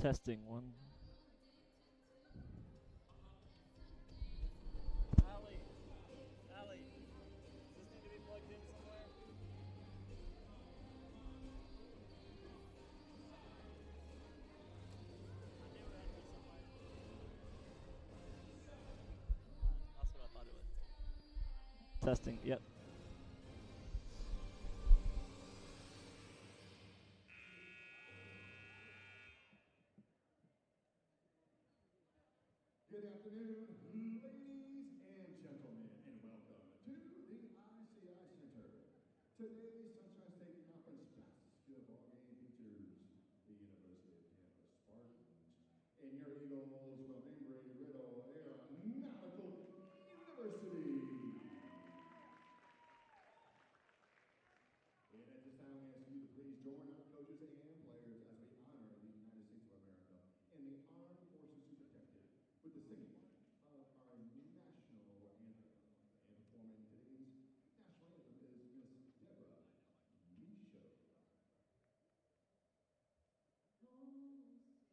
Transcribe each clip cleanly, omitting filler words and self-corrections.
Testing one. Allie, Allie, does this need to be plugged in somewhere? I knew it had to be somewhere. That's what I thought it was. Testing. Yep. Good afternoon, ladies and gentlemen, and welcome to the ICI Center. Today's Sunshine State Conference basketball game features the University of Tampa Spartans and your Eagles from Embry, Riddle Aeronautical University. And at this time, we ask you to please join our coaches and players as we honor the United States of America and the armed forces who protect it with the singing of our national anthem. And performing today's national anthem is Miss Deborah Michaud. Ladies and gentlemen, Miss Deborah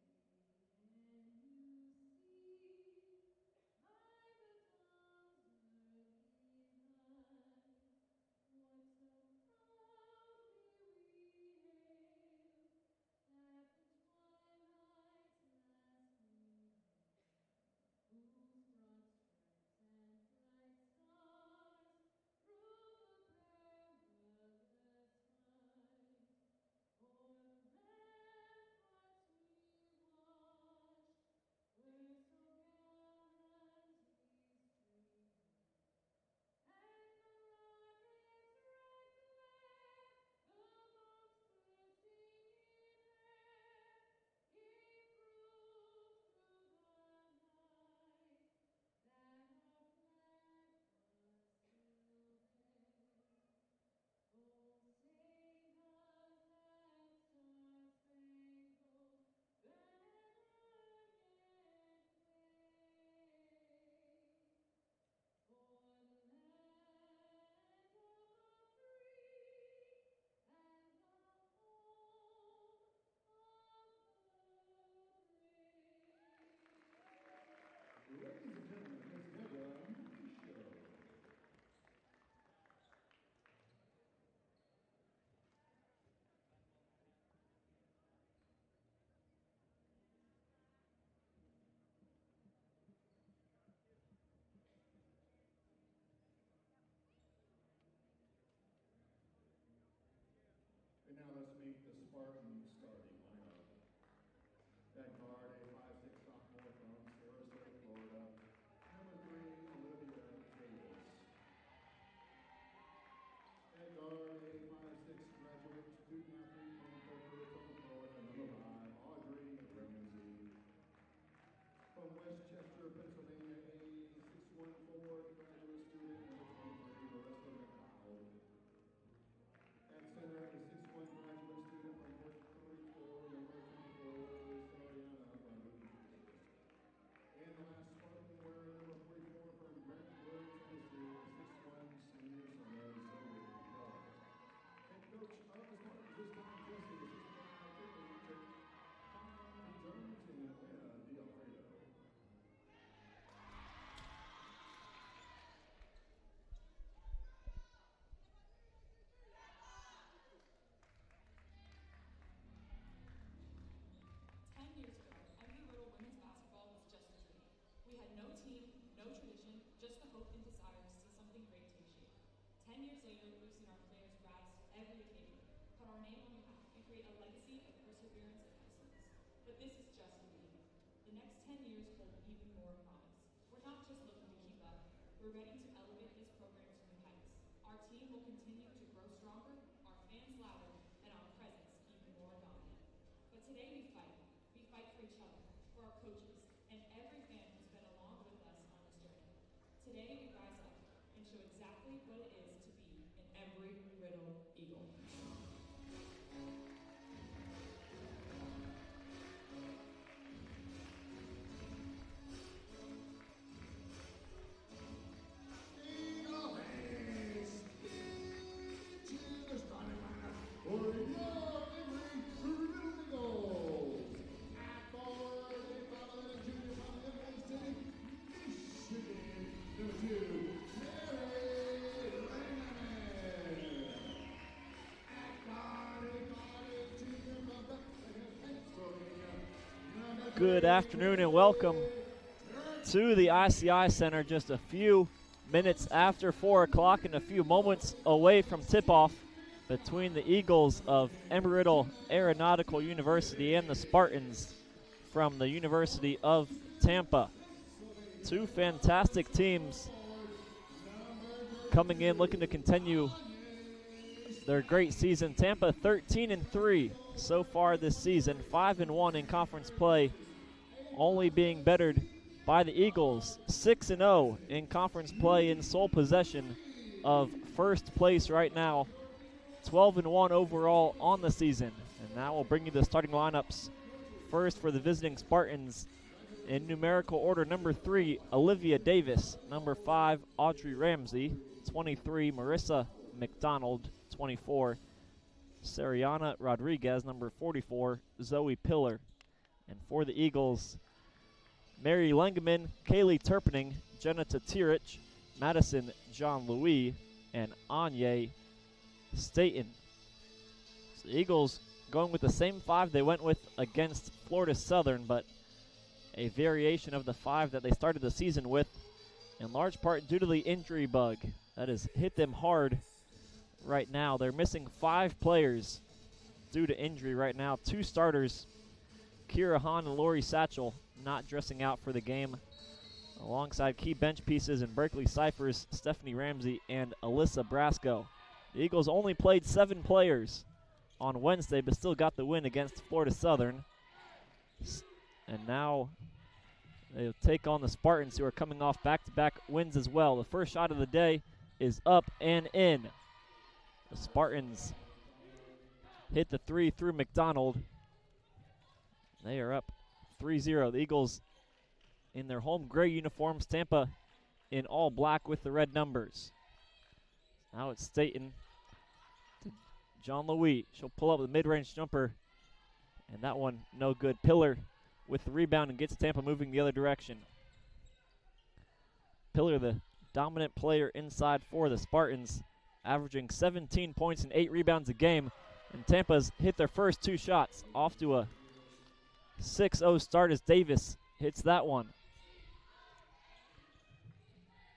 Michaud. And now let's meet the Spartan starting lineup. That guard, a 5'6" sophomore from Sarasota, Florida. Number 3, Olivia Davis. That guard, a 5'6" graduate student athlete from Boca, Florida. Number 5, Audrey Ramsey. From Westchester, Pennsylvania, a 6'1" graduate student. Number 23, Marissa McLeod. At center, a 6'1" graduate student from Puerto Rico, number 24, Soriana Rodriguez. And the last Spartan wearing number 44 from Brentwood, Tennessee, a 6'1" senior summer Zoe Clark. Head coach of the Spartans this time, Jesse, assisted by Riddle, Tom Jones, and Elena D'Alfredo. Riddle women's basketball was just a dream. We had no team, no tradition, just the hope and desire to see something great take shape. 10 years later, we've seen our players rise every occasion, put our name on the map, and create a legacy of perseverance and excellence. But this is just the beginning. The next 10 years hold even more promise. We're not just looking to keep up, we're ready to elevate this program to new heights. Our team will continue to grow stronger, our fans louder, and our presence even more dominant. But today we fight. We fight for each other, for our coaches, and every fan who's been along with us on this journey. Today we rise up and show exactly what it is to be an Embry Riddle Eagle. Good afternoon and welcome to the ICI Center. Just a few minutes after 4 o'clock and a few moments away from tip-off between the Eagles of Embry Riddle Aeronautical University and the Spartans from the University of Tampa. Two fantastic teams coming in looking to continue their great season. Tampa 13-3 so far this season, 5-1 in conference play, only being bettered by the Eagles, 6-0 in conference play in sole possession of first place right now, 12-1 overall on the season. And now we'll bring you the starting lineups. First for the visiting Spartans, in numerical order, number 3, Olivia Davis, number 5, Audrey Ramsey, 23, Marissa McDonald, 24, Sariana Rodriguez, number 44, Zoe Pillar. And for the Eagles, Mary Lengeman, Kaylee Turpening, Jenna Tatirich, Madison John Louis, and Anya Staten. So the Eagles going with the same 5 they went with against Florida Southern, but a variation of the 5 that they started the season with, in large part due to the injury bug that has hit them hard right now. They're missing 5 players due to injury right now. 2 starters, Kira Hahn and Lori Satchel, not dressing out for the game, alongside key bench pieces in Berkeley Cyphers, Stephanie Ramsey, and Alyssa Brasco. The Eagles only played 7 players on Wednesday, but still got the win against Florida Southern. And now they'll take on the Spartans, who are coming off back-to-back wins as well. The first shot of the day is up and in. The Spartans hit the 3 through McDonald. They are up 3-0. The Eagles in their home gray uniforms, Tampa in all black with the red numbers. Now it's Staten to John Louis. She'll pull up with a mid-range jumper, and that one no good. Pillar with the rebound and gets Tampa moving the other direction. Pillar, the dominant player inside for the Spartans, averaging 17 points and 8 rebounds a game. And Tampa's hit their first 2 shots, off to a 6-0 start as Davis hits that one.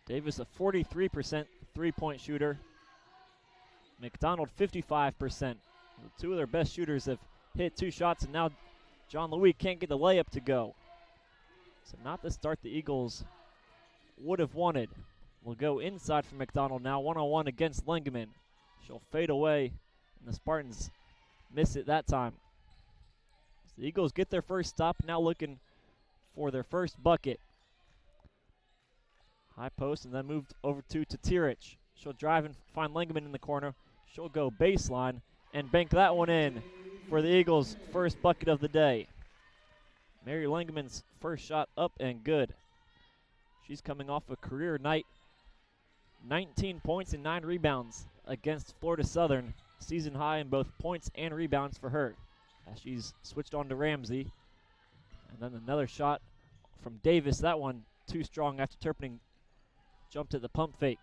Davis, a 43% three-point shooter. McDonald, 55%. 2 of their best shooters have hit 2 shots, and now John Louis can't get the layup to go. So not the start the Eagles would have wanted. We'll go inside for McDonald now, one-on-one against Lengeman. She'll fade away, and the Spartans miss it that time. So the Eagles get their first stop, now looking for their first bucket. High post, and then moved over to Tatirich. She'll drive and find Lengeman in the corner. She'll go baseline and bank that one in for the Eagles' first bucket of the day. Mary Lengeman's first shot up and good. She's coming off a career night, 19 points and 9 rebounds against Florida Southern. Season high in both points and rebounds for her, as she's switched on to Ramsey. And then another shot from Davis. That one too strong after Turpening jumped at the pump fake.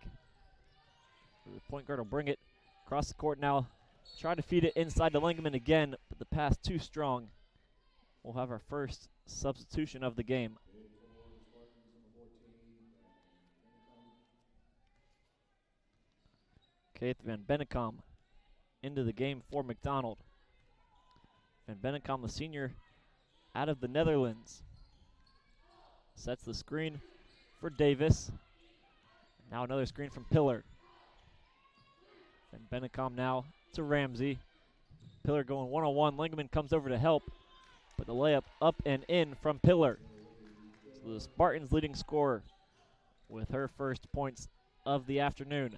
The point guard will bring it across the court now. Try to feed it inside to Lengeman again, but the pass too strong. We'll have our first substitution of the game. Kate Van Bennekom into the game for McDonald. Van Bennekom, the senior out of the Netherlands, sets the screen for Davis. Now another screen from Pillar. Van Bennekom now to Ramsey. Pillar going one-on-one. Lengeman comes over to help, but the layup up and in from Pillar. So the Spartans leading scorer with her first points of the afternoon.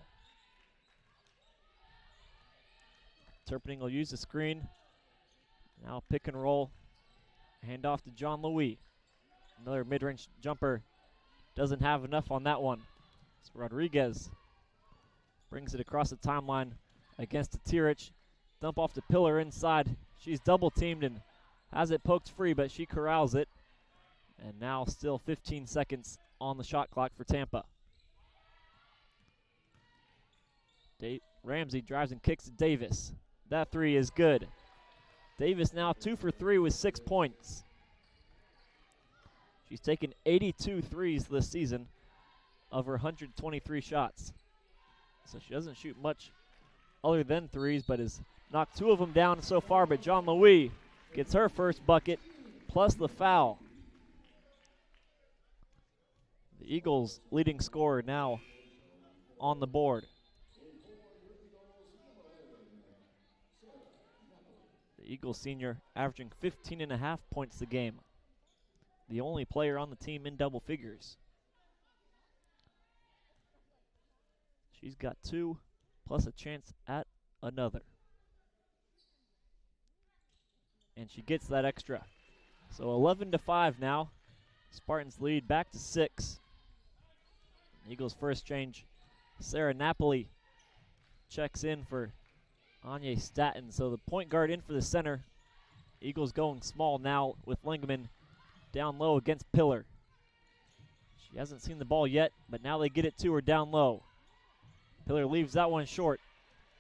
Turpening will use the screen. Now pick and roll. Hand off to John Louis. Another mid-range jumper. Doesn't have enough on that one. So Rodriguez brings it across the timeline against Tatirich. Dump off to Pillar inside. She's double-teamed and has it poked free, but she corrals it. And now still 15 seconds on the shot clock for Tampa. Ramsey drives and kicks to Davis. That 3 is good. Davis now 2 for 3 with 6 points. She's taken 82 threes this season of her 123 shots. So she doesn't shoot much other than threes, but has knocked 2 of them down so far. But John Louis gets her first bucket, plus the foul. The Eagles' leading scorer now on the board. The Eagles senior averaging 15.5 points a game. The only player on the team in double figures. She's got 2 plus a chance at another. And she gets that extra. So 11-5 now. Spartans lead back to 6. Eagles first change. Sarah Napoli checks in for Anya Staton. So the point guard in for the center. Eagles going small now with Lingaman down low against Pillar. She hasn't seen the ball yet, but now they get it to her down low. Pillar leaves that one short.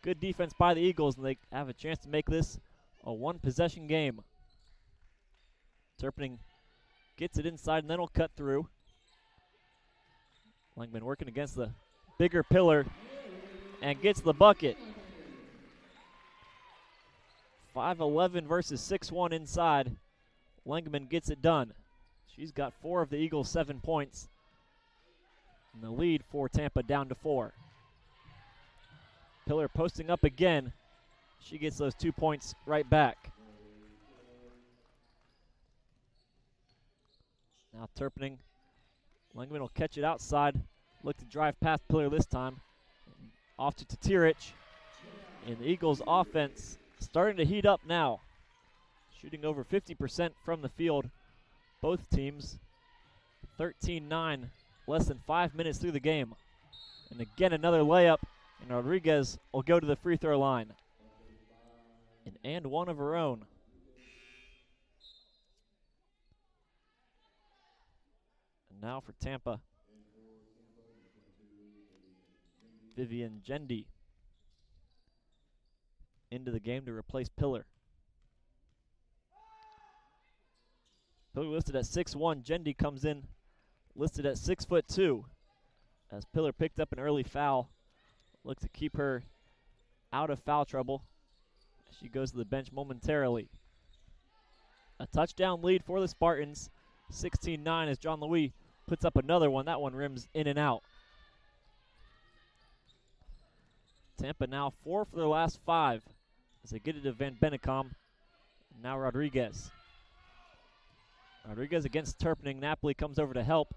Good defense by the Eagles, and they have a chance to make this a one-possession game. Turpning gets it inside, and then will cut through. Langman working against the bigger Pillar and gets the bucket. 5'11" versus 6'1" inside. Langman gets it done. She's got 4 of the Eagles' 7 points. And the lead for Tampa down to 4. Pillar posting up again. She gets those 2 points right back. Now Turpning. Langman will catch it outside. Look to drive past Pillar this time. Off to Tatirich. And the Eagles' offense starting to heat up now. Shooting over 50% from the field. Both teams 13-9, less than 5 minutes through the game. And again, another layup, and Rodriguez will go to the free throw line. And one of her own. And now for Tampa, Vivian Gendy into the game to replace Pillar. Pillar listed at 6'1", Gendy comes in listed at 6'2", as Pillar picked up an early foul. Look to keep her out of foul trouble. She goes to the bench momentarily. A touchdown lead for the Spartans, 16-9, as John Louis puts up another one. That one rims in and out. Tampa now 4 for their last 5 as they get it to Van Bennekom. Now Rodriguez. Rodriguez against Turpning. Napoli comes over to help.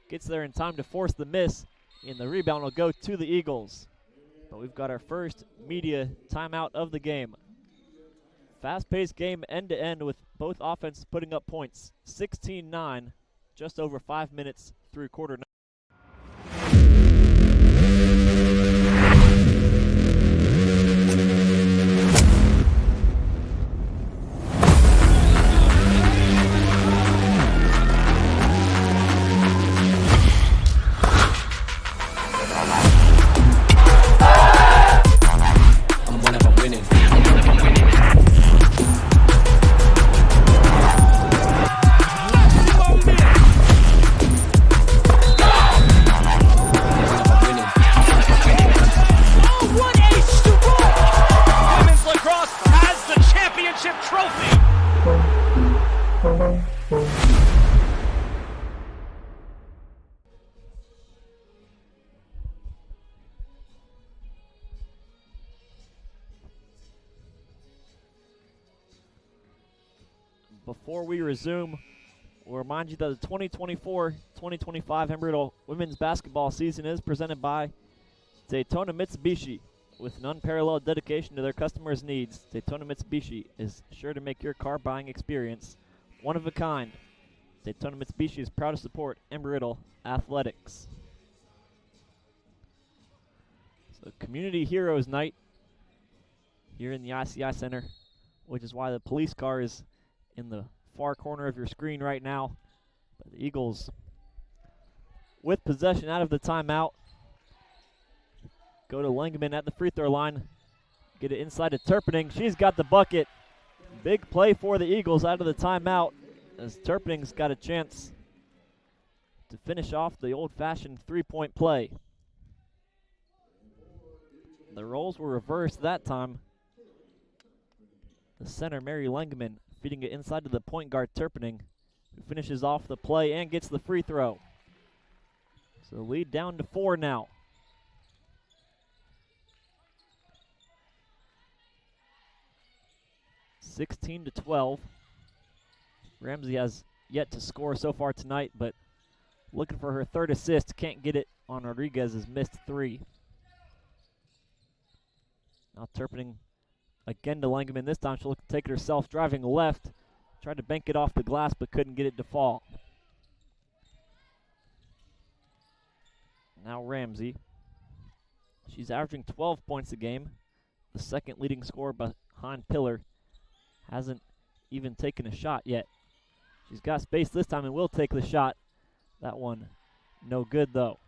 Gets there in time to force the miss. And the rebound will go to the Eagles. But we've got our first media timeout of the game. Fast-paced game end-to-end with both offenses putting up points. 16-9, just over 5 minutes through quarter 9. Before we resume, we'll remind you that the 2024-2025 Embry women's basketball season is presented by Daytona Mitsubishi. With an unparalleled dedication to their customers' needs, Daytona Mitsubishi is sure to make your car buying experience one of a kind. Daytona Mitsubishi is proud to support Embry athletics. So Community Heroes Night here in the ICI Center, which is why the police car is in the far corner of your screen right now. But the Eagles with possession out of the timeout. Go to Langman at the free throw line. Get it inside to Turpning. She's got the bucket. Big play for the Eagles out of the timeout as Turpning's got a chance to finish off the old-fashioned three-point play. The roles were reversed that time. The center, Mary Langman, feeding it inside to the point guard, Turpinning, who finishes off the play and gets the free throw. So the lead down to 4 now. (16-12). Ramsey has yet to score so far tonight, but looking for her third assist. Can't get it on Rodriguez's missed three. Now Turpinning again to Langman. This time she'll look to take it herself, driving left. Tried to bank it off the glass, but couldn't get it to fall. Now Ramsey. She's averaging 12 points a game, the second leading scorer behind Pillar. Hasn't even taken a shot yet. She's got space this time and will take the shot. That one no good though.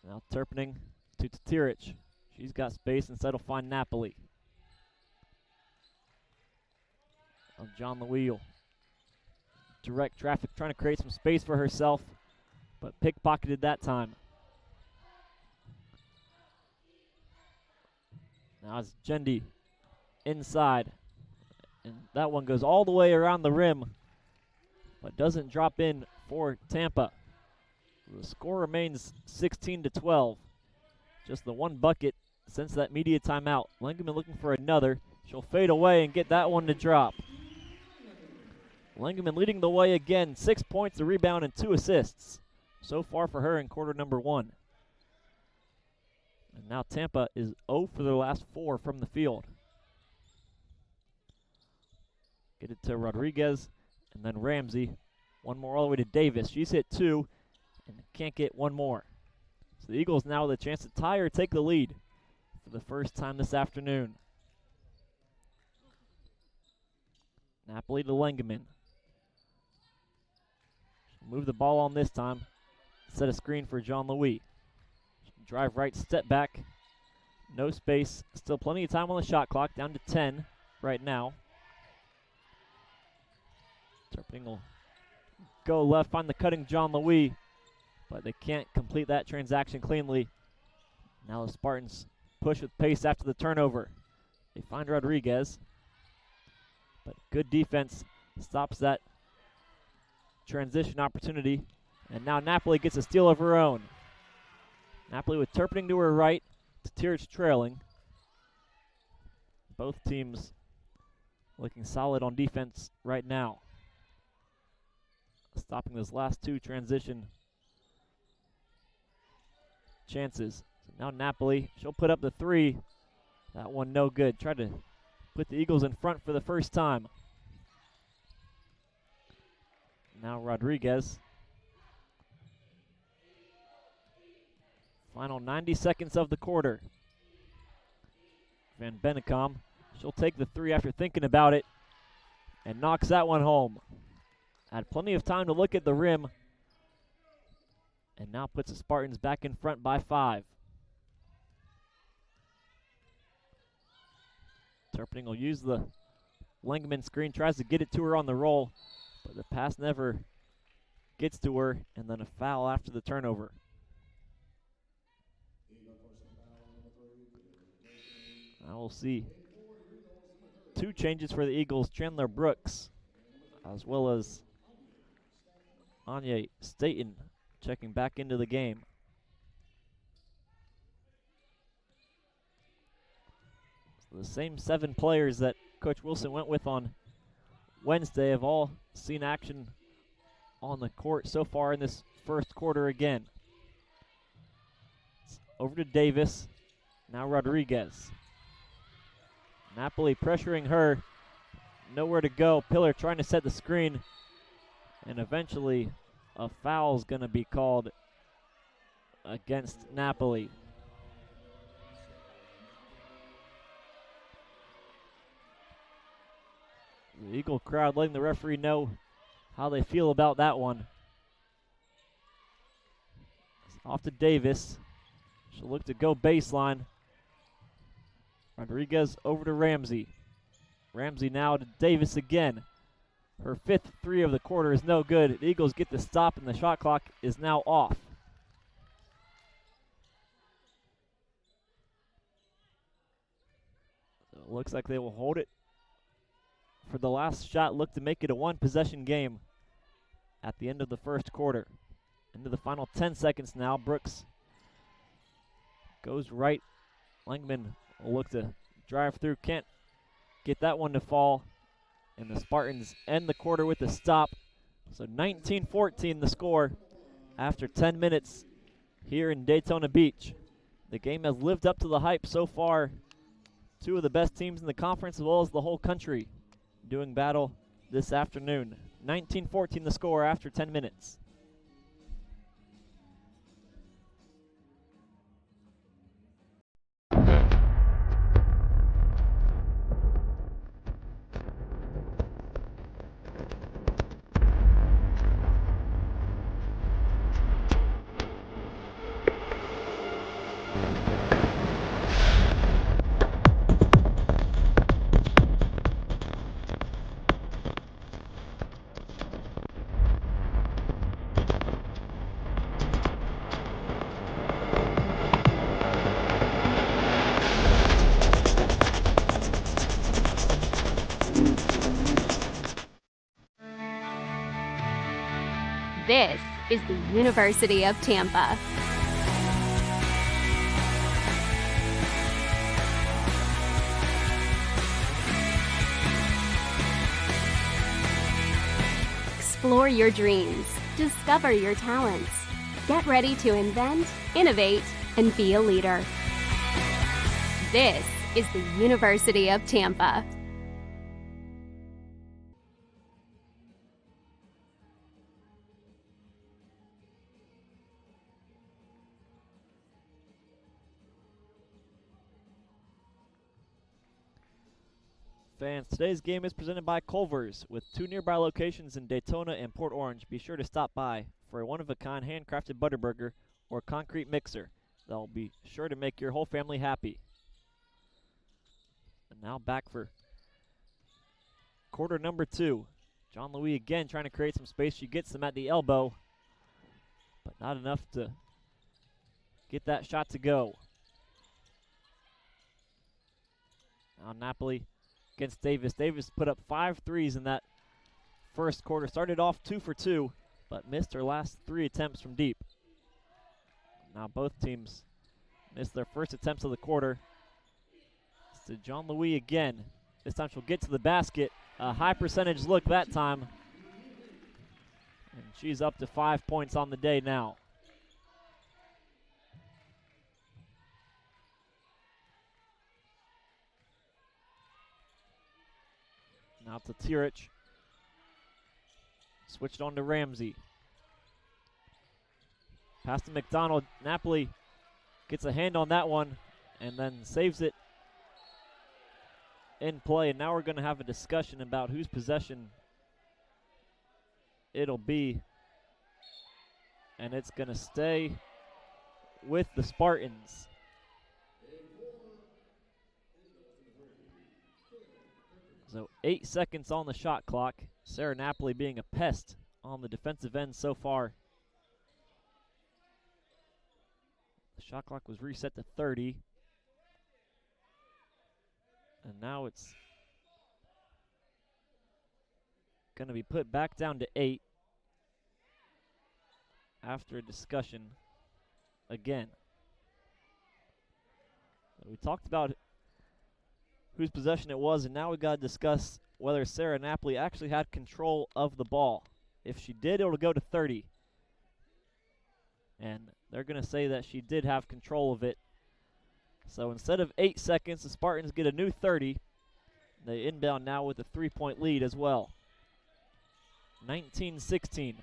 Now Turpinning to Tatirich. She's got space, instead will find Napoli. John Louis will direct traffic, trying to create some space for herself, but pickpocketed that time. Now it's Jendi inside, and that one goes all the way around the rim, but doesn't drop in for Tampa. The score remains 16-12. Just the one bucket since that media timeout. Langman looking for another. She'll fade away and get that one to drop. Langman leading the way again. 6 points, a rebound, and 2 assists so far for her in quarter number 1. And now Tampa is 0 for their last 4 from the field. Get it to Rodriguez, and then Ramsey. One more all the way to Davis. She's hit 2 and can't get one more. So the Eagles now with a chance to tie or take the lead for the first time this afternoon. Napoli to Langman. Move the ball on this time. Set a screen for John Louis. Drive right, step back. No space. Still plenty of time on the shot clock. Down to 10 right now. Turpinning will go left, find the cutting John Louis, but they can't complete that transaction cleanly. Now the Spartans push with pace after the turnover. They find Rodriguez, but good defense stops that transition opportunity. And now Napoli gets a steal of her own. Napoli with Turpinning to her right, Tatirich trailing. Both teams looking solid on defense right now. Stopping those last 2 transition chances. So now Napoli, she'll put up the 3. That one no good. Tried to put the Eagles in front for the first time. Now Rodriguez. Final 90 seconds of the quarter. Van Bennekom, she'll take the 3 after thinking about it and knocks that one home. Had plenty of time to look at the rim, and now puts the Spartans back in front by 5. Turpinning will use the Langman screen, tries to get it to her on the roll, but the pass never gets to her, and then a foul after the turnover. Now we'll see 2 changes for the Eagles. Chandler Brooks, as well as Anya Staten checking back into the game. So the same 7 players that Coach Wilson went with on Wednesday have all seen action on the court so far in this first quarter again. It's over to Davis, now Rodriguez. Napoli pressuring her, nowhere to go. Pillar trying to set the screen, and eventually a foul is going to be called against Napoli. The Eagle crowd letting the referee know how they feel about that one. Off to Davis. She'll look to go baseline. Rodriguez over to Ramsey. Ramsey now to Davis again. Her 5th three of the quarter is no good. The Eagles get the stop, and the shot clock is now off. So it looks like they will hold it for the last shot. Look to make it a one-possession game at the end of the first quarter. Into the final 10 seconds now. Brooks goes right. Langman will look to drive through. Can't get that one to fall. And the Spartans end the quarter with a stop. So 19-14 the score after 10 minutes here in Daytona Beach. The game has lived up to the hype so far. Two of the best teams in the conference as well as the whole country doing battle this afternoon. 19-14 the score after 10 minutes. This is the University of Tampa. Explore your dreams. Discover your talents. Get ready to invent, innovate, and be a leader. This is the University of Tampa. Fans, today's game is presented by Culver's with 2 nearby locations in Daytona and Port Orange. Be sure to stop by for a one-of-a-kind handcrafted Butterburger or concrete mixer. They'll be sure to make your whole family happy. And now back for quarter number 2. John Louis again trying to create some space. She gets them at the elbow, but not enough to get that shot to go. Now Napoli against Davis. Davis put up 5 threes in that first quarter. Started off 2 for 2, but missed her last 3 attempts from deep. Now both teams missed their first attempts of the quarter. It's to John Louis again. This time she'll get to the basket. A high percentage look that time. And she's up to 5 points on the day now. Now to Tirich. Switched on to Ramsey. Pass to McDonald. Napoli gets a hand on that one and then saves it in play. And now we're going to have a discussion about whose possession it'll be. And it's going to stay with the Spartans. So 8 seconds on the shot clock. Sarah Napoli being a pest on the defensive end so far. The shot clock was reset to 30. And now it's going to be put back down to 8 after a discussion again. We talked about whose possession it was, and now we got to discuss whether Sarah Napoli actually had control of the ball. If she did, it'll go to 30. And they're going to say that she did have control of it. So instead of 8 seconds, the Spartans get a new 30. They inbound now with a 3-point lead as well. 19-16.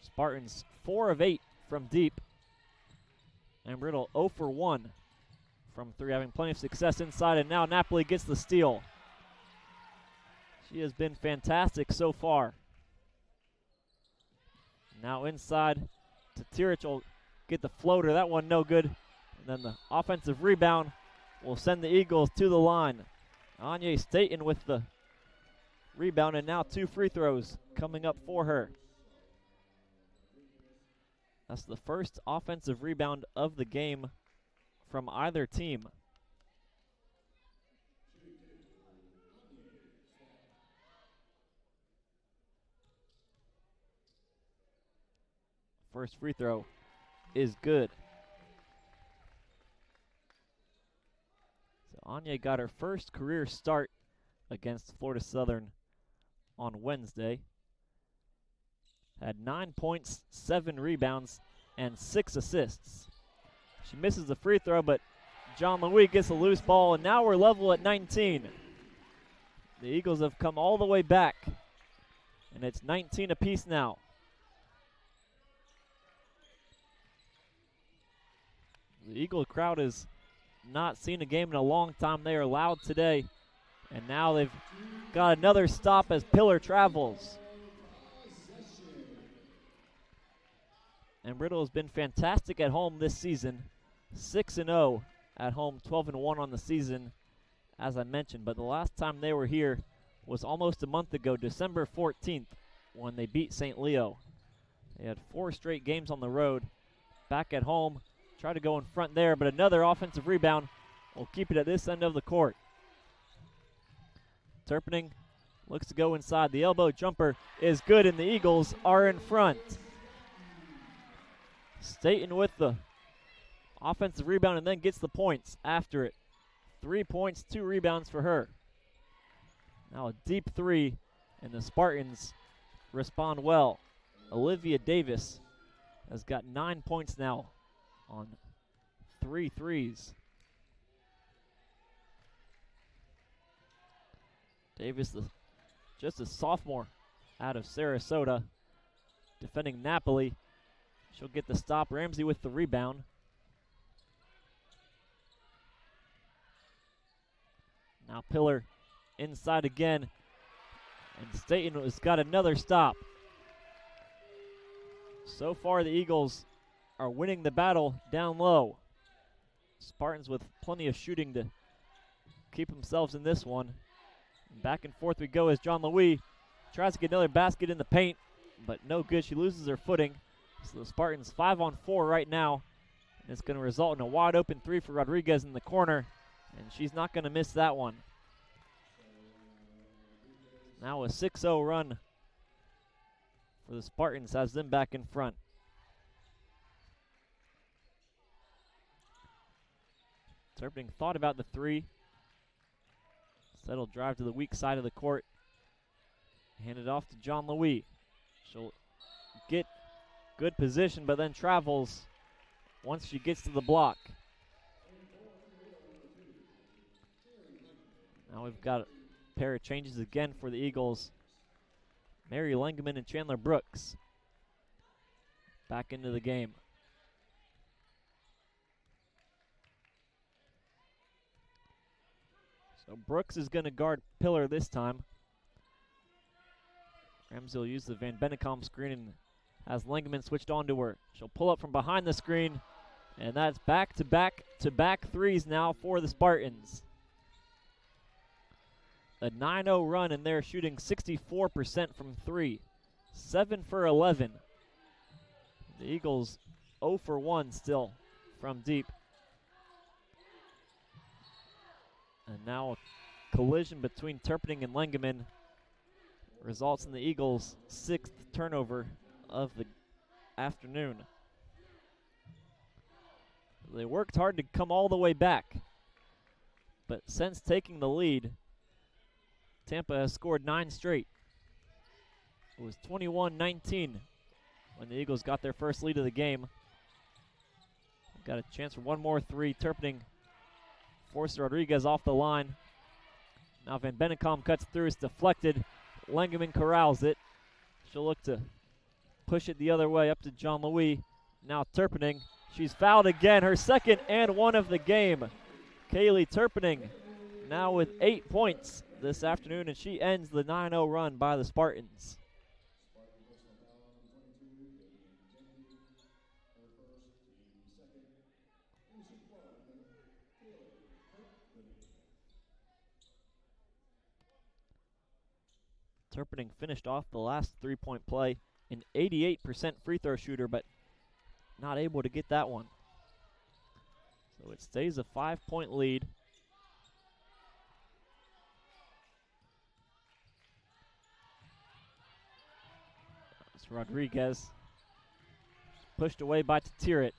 Spartans 4 of 8 from deep. And Riddle 0 for 1 from 3, having plenty of success inside, and now Napoli gets the steal. She has been fantastic so far. Now inside to Tirich, will get the floater. That one no good. And then the offensive rebound will send the Eagles to the line. Anya Staten with the rebound, and now 2 free throws coming up for her. That's the first offensive rebound of the game from either team. First free throw is good. So Anya got her first career start against Florida Southern on Wednesday. Had 9 points, 7 rebounds, and 6 assists. She misses the free throw, but John Louis gets a loose ball, and now we're level at 19. The Eagles have come all the way back, and it's 19 apiece now. The Eagle crowd has not seen a game in a long time. They are loud today, and now they've got another stop as Pillar travels. And Riddle has been fantastic at home this season, 6-0 at home, 12-1 on the season, as I mentioned. But the last time they were here was almost a month ago, December 14th, when they beat St. Leo. They had 4 straight games on the road. Back at home, try to go in front there, but another offensive rebound will keep it at this end of the court. Turpening looks to go inside. The elbow jumper is good, and the Eagles are in front. Staten with the offensive rebound and then gets the points after it. 3 points, 2 rebounds for her. Now a deep 3, and the Spartans respond well. Olivia Davis has got 9 points now on 3 threes. Davis, just a sophomore out of Sarasota, defending Napoli. She'll get the stop. Ramsey with the rebound. Now Pillar inside again, and Staten has got another stop. So far the Eagles are winning the battle down low. Spartans with plenty of shooting to keep themselves in this one. Back and forth we go as John Louis tries to get another basket in the paint, but no good. She loses her footing. So the Spartans 5-on-4 right now. And it's going to result in a wide open 3 for Rodriguez in the corner, and she's not going to miss that one. Now a 6-0 run for the Spartans has them back in front. Turping thought about the 3. Settle drive to the weak side of the court. Hand it off to John Louis. She'll get good position, but then travels once she gets to the block. Now we've got a pair of changes again for the Eagles. Mary Lengeman and Chandler Brooks back into the game. So Brooks is going to guard Pillar this time. Ramsey will use the Van Bennekom screen and has Lengeman switched on to her. She'll pull up from behind the screen, and that's back-to-back threes now for the Spartans. A 9-0 run, and they're shooting 64% from 3. 7 for 11. The Eagles 0 for 1 still from deep. And now a collision between Turpening and Lengeman results in the Eagles' 6th turnover of the afternoon. They worked hard to come all the way back, but since taking the lead, Tampa has scored 9 straight. It was 21-19 when the Eagles got their first lead of the game. Got a chance for one more 3. Turpening forced Rodriguez off the line. Now Van Bennekom cuts through, it's deflected. Lengeman corrals it. She'll look to push it the other way up to John Louis. Now Turpening. She's fouled again, her second and one of the game. Kaylee Turpening now with 8 points this afternoon, and she ends the 9-0 run by the Spartans. Turpinning finished off the last three-point play, an 88% free throw shooter, but not able to get that one. So it stays a 5-point lead. It's Rodriguez. Pushed away by Tatirich.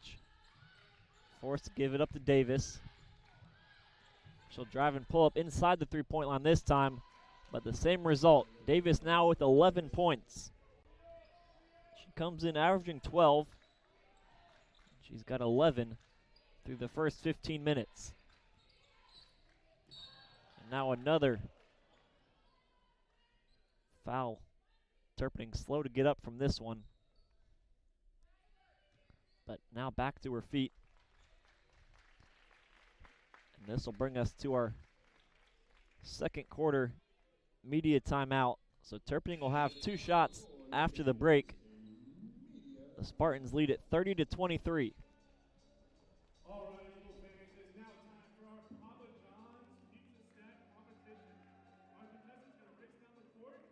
Forced to give it up to Davis. She'll drive and pull up inside the three-point line this time, but the same result. Davis now with 11 points. She comes in averaging 12. She's got 11 through the first 15 minutes. And now another foul. Turpinning slow to get up from this one. But now back to her feet. And this will bring us to our second quarter media timeout. So Turpinning will have 2 shots after the break. The Spartans lead at 30-23. All right, Eagle fans, it's now time for our Papa John's Pizza Stack competition. Our contestants are going to race down the court,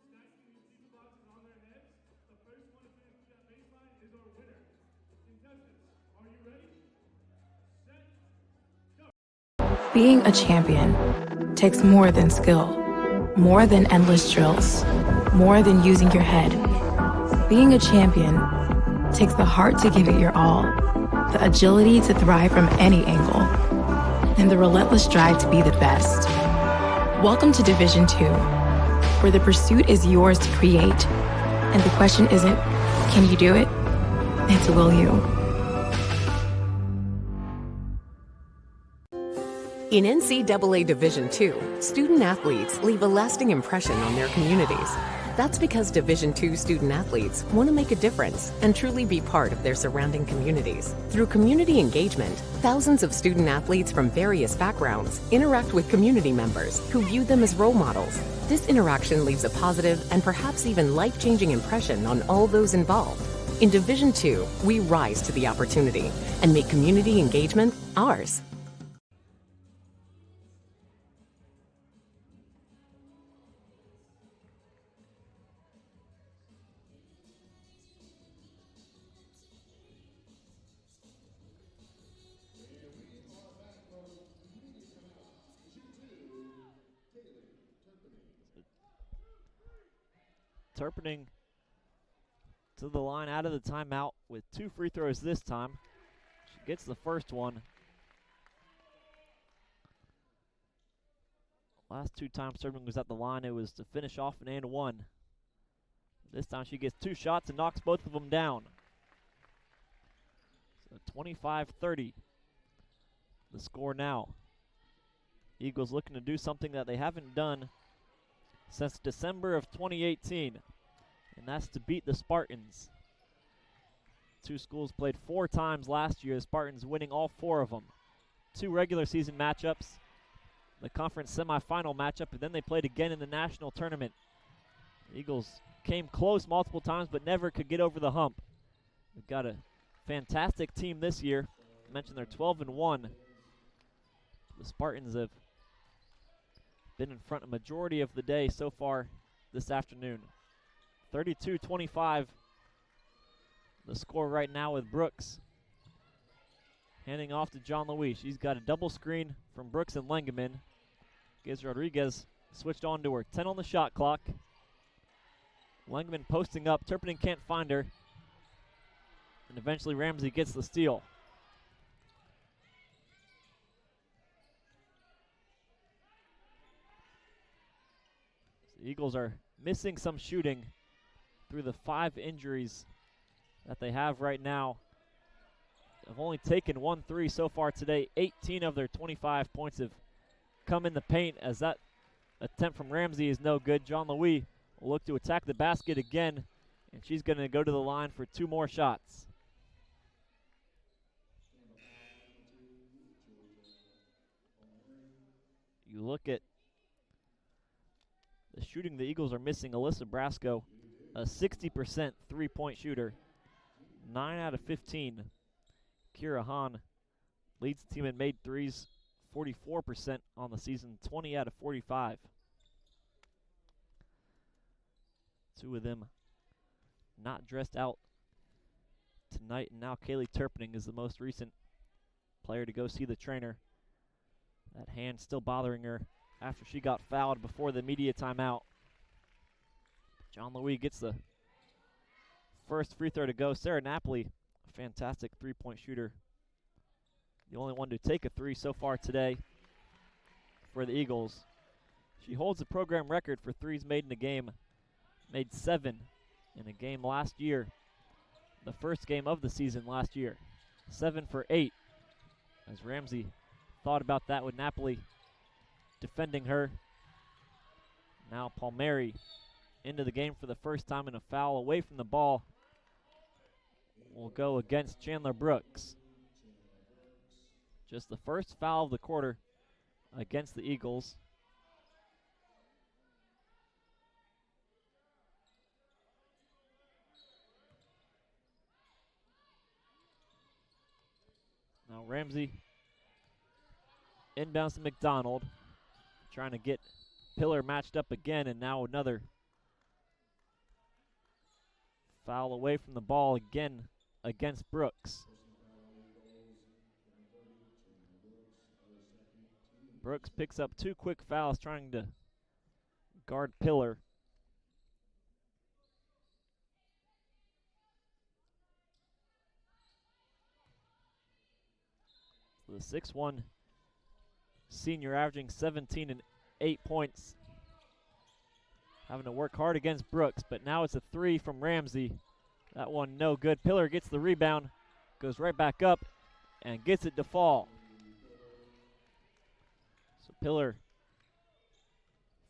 stacking these pizza boxes on their heads. The first one to finish through that baseline is our winner. Contestants, are you ready? Set, go. Being a champion takes more than skill, more than endless drills, more than using your head. Being a champion takes the heart to give it your all, the agility to thrive from any angle, and the relentless drive to be the best. Welcome to Division 2, where the pursuit is yours to create, and the question isn't, can you do it? It's will you? In NCAA Division II, student athletes leave a lasting impression on their communities. That's because Division II student athletes want to make a difference and truly be part of their surrounding communities. Through community engagement, thousands of student athletes from various backgrounds interact with community members who view them as role models. This interaction leaves a positive and perhaps even life-changing impression on all those involved. In Division II, we rise to the opportunity and make community engagement ours. Turpinning to the line out of the timeout with 2 free throws this time. She gets the first one. Last 2 times Turpinning was at the line, it was to finish off an and one. This time she gets 2 shots and knocks both of them down. So 25-30, the score now. Eagles looking to do something that they haven't done since December of 2018, and that's to beat the Spartans. 2 schools played 4 times last year, the Spartans winning all 4 of them. 2 regular season matchups, the conference semifinal matchup, and then they played again in the national tournament. The Eagles came close multiple times but never could get over the hump. We've got a fantastic team this year. I mentioned they're 12-1. The Spartans have been in front a majority of the day so far this afternoon. 32-25, the score right now with Brooks. Handing off to John Louis. She's got a double screen from Brooks and Lengeman. Gives Rodriguez switched on to her. 10 on the shot clock. Lengeman posting up. Turpinning can't find her. And eventually Ramsey gets the steal. The Eagles are missing some shooting through the 5 injuries that they have right now. They've only taken 1 3 so far today. 18 of their 25 points have come in the paint, as that attempt from Ramsey is no good. John Louis will look to attack the basket again, and she's going to go to the line for 2 more shots. You look at the shooting the Eagles are missing. Alyssa Brasco, a 60% three-point shooter, 9 out of 15. Kira Hahn leads the team in made threes, 44% on the season, 20 out of 45. Two of them not dressed out tonight, and now Kaylee Turpning is the most recent player to go see the trainer. That hand still bothering her after she got fouled before the media timeout. John Louis gets the first free throw to go. Sarah Napoli, a fantastic three-point shooter. The only one to take a three so far today for the Eagles. She holds the program record for threes made in a game. Made 7 in a game last year. The first game of the season last year. 7 for 8. As Ramsey thought about that with Napoli defending her. Now Palmieri into the game for the first time, and a foul away from the ball will go against Chandler Brooks. Just the first foul of the quarter against the Eagles. Now Ramsey inbounds to McDonald, trying to get Pillar matched up again, and now another foul away from the ball again against Brooks. Brooks picks up 2 quick fouls trying to guard Pillar. The 6'1" senior averaging 17 and 8 points. Having to work hard against Brooks, but now it's a 3 from Ramsey. That one no good. Pillar gets the rebound, goes right back up, and gets it to fall. So Pillar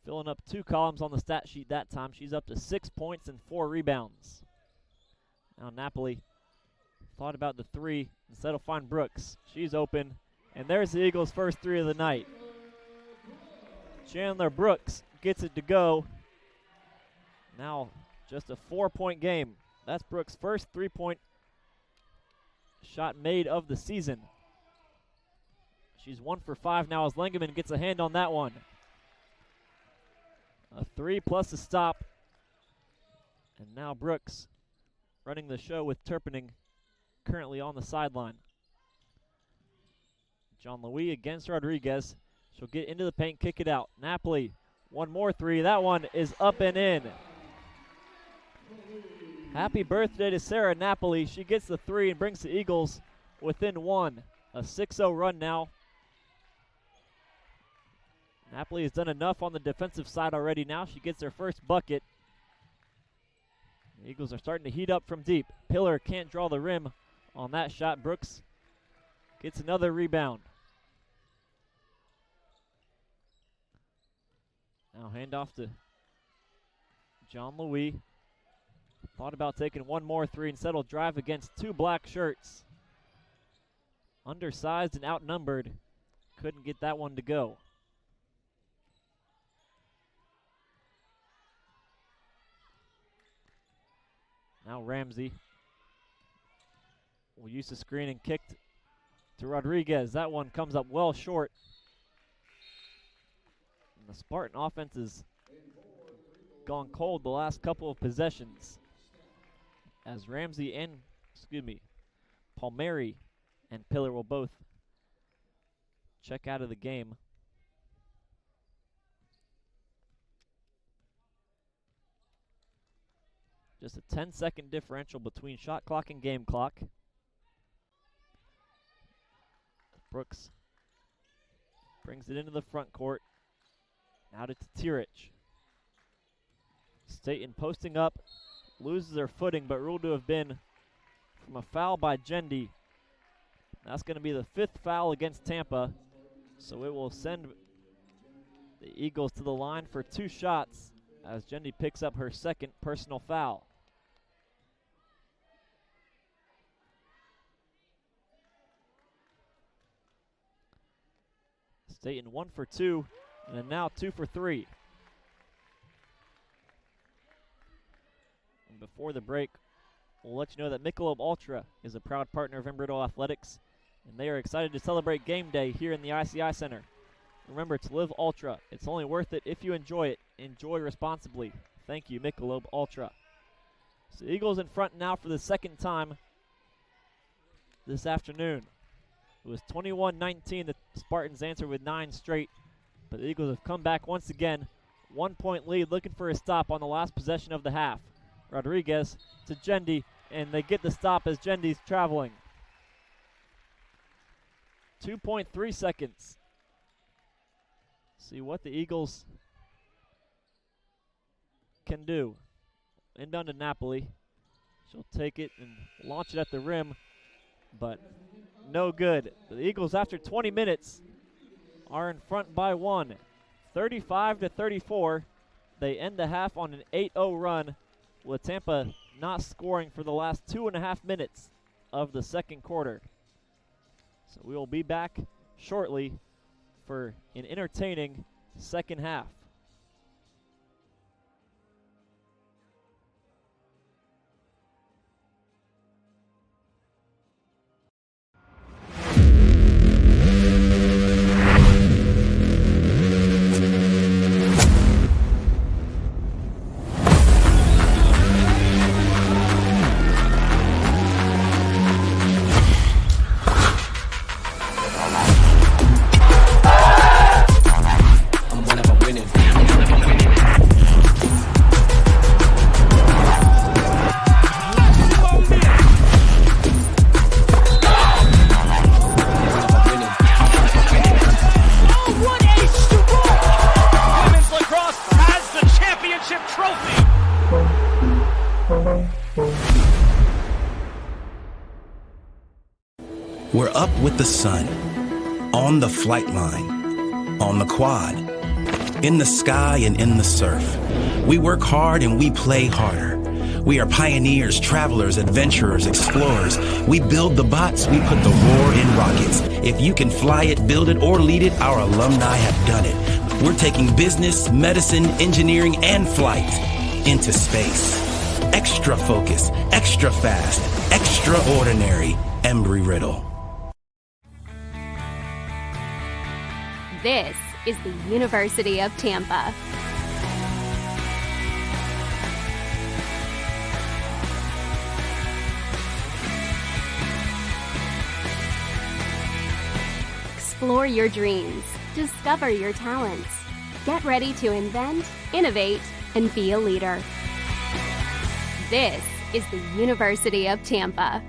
filling up 2 columns on the stat sheet that time. She's up to 6 points and 4 rebounds. Now Napoli thought about the 3. Instead of find Brooks. She's open, and there's the Eagles' first 3 of the night. Chandler Brooks gets it to go. Now just a 4-point game. That's Brooks' first 3-point shot made of the season. She's 1 for 5 now as Lengeman gets a hand on that one. A 3 plus a stop. And now Brooks running the show with Turpning currently on the sideline. John Louis against Rodriguez. She'll get into the paint, kick it out. Napoli, one more 3. That one is up and in. Happy birthday to Sarah Napoli. She gets the 3 and brings the Eagles within 1. A 6-0 run now. Napoli has done enough on the defensive side already. Now she gets her first bucket. The Eagles are starting to heat up from deep. Pillar can't draw the rim on that shot. Brooks gets another rebound. Now handoff to John Louis. Thought about taking one more 3. Instead will drive against 2 black shirts. Undersized and outnumbered. Couldn't get that one to go. Now Ramsey will use the screen and kicked to Rodriguez. That one comes up well short. And the Spartan offense has gone cold the last couple of possessions, as Ramsey and, Palmieri and Pillar will both check out of the game. Just a 10-second differential between shot clock and game clock. Brooks brings it into the front court. Now to Tirich. Staten posting up, loses her footing, but ruled to have been from a foul by Jendi. That's going to be the 5th foul against Tampa, so it will send the Eagles to the line for 2 shots as Jendi picks up her 2nd personal foul. Staten 1 for 2, and now 2 for 3. And before the break, we'll let you know that Michelob Ultra is a proud partner of Embry Athletics, and they are excited to celebrate game day here in the ICI Center. Remember to live Ultra. It's only worth it if you enjoy it. Enjoy responsibly. Thank you, Michelob Ultra. So Eagles in front now for the second time this afternoon. It was 21-19. The Spartans answered with 9 straight, but the Eagles have come back once again. 1-point lead, looking for a stop on the last possession of the half. Rodriguez to Jendi, and they get the stop as Jendi's traveling. 2.3 seconds. See what the Eagles can do. Inbound to Napoli. She'll take it and launch it at the rim, but no good. The Eagles, after 20 minutes, are in front by 1, 35-34. They end the half on an 8-0 run, with Tampa not scoring for the last 2.5 minutes of the second quarter. So we will be back shortly for an entertaining second half. We're up with the sun, on the flight line, on the quad, in the sky and in the surf. We work hard and we play harder. We are pioneers, travelers, adventurers, explorers. We build the bots, we put the roar in rockets. If you can fly it, build it, or lead it, our alumni have done it. We're taking business, medicine, engineering, and flight into space. Extra focus, extra fast, extraordinary. Embry Riddle. This is the University of Tampa. Explore your dreams. Discover your talents. Get ready to invent, innovate, and be a leader. This is the University of Tampa.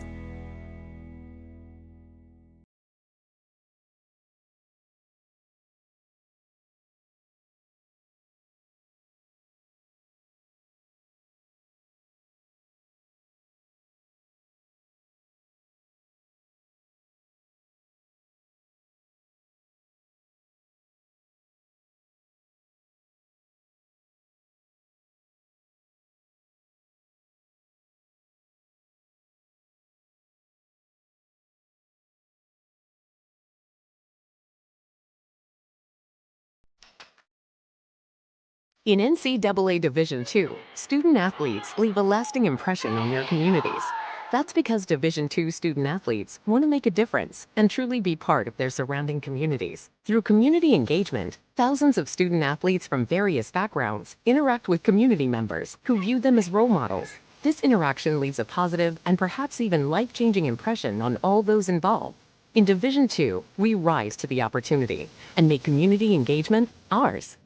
In NCAA Division II, student athletes leave a lasting impression on their communities. That's because Division II student athletes want to make a difference and truly be part of their surrounding communities. Through community engagement, thousands of student athletes from various backgrounds interact with community members who view them as role models. This interaction leaves a positive and perhaps even life-changing impression on all those involved. In Division II, we rise to the opportunity and make community engagement ours.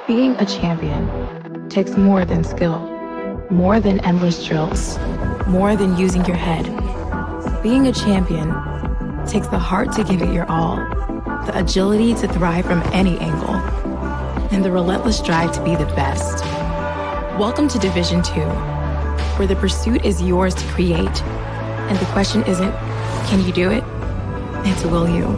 Being a champion takes more than skill, more than endless drills, more than using your head. Being a champion takes the heart to give it your all, the agility to thrive from any angle, and the relentless drive to be the best. Welcome to Division II, where the pursuit is yours to create, and the question isn't, can you do it? It's, will you?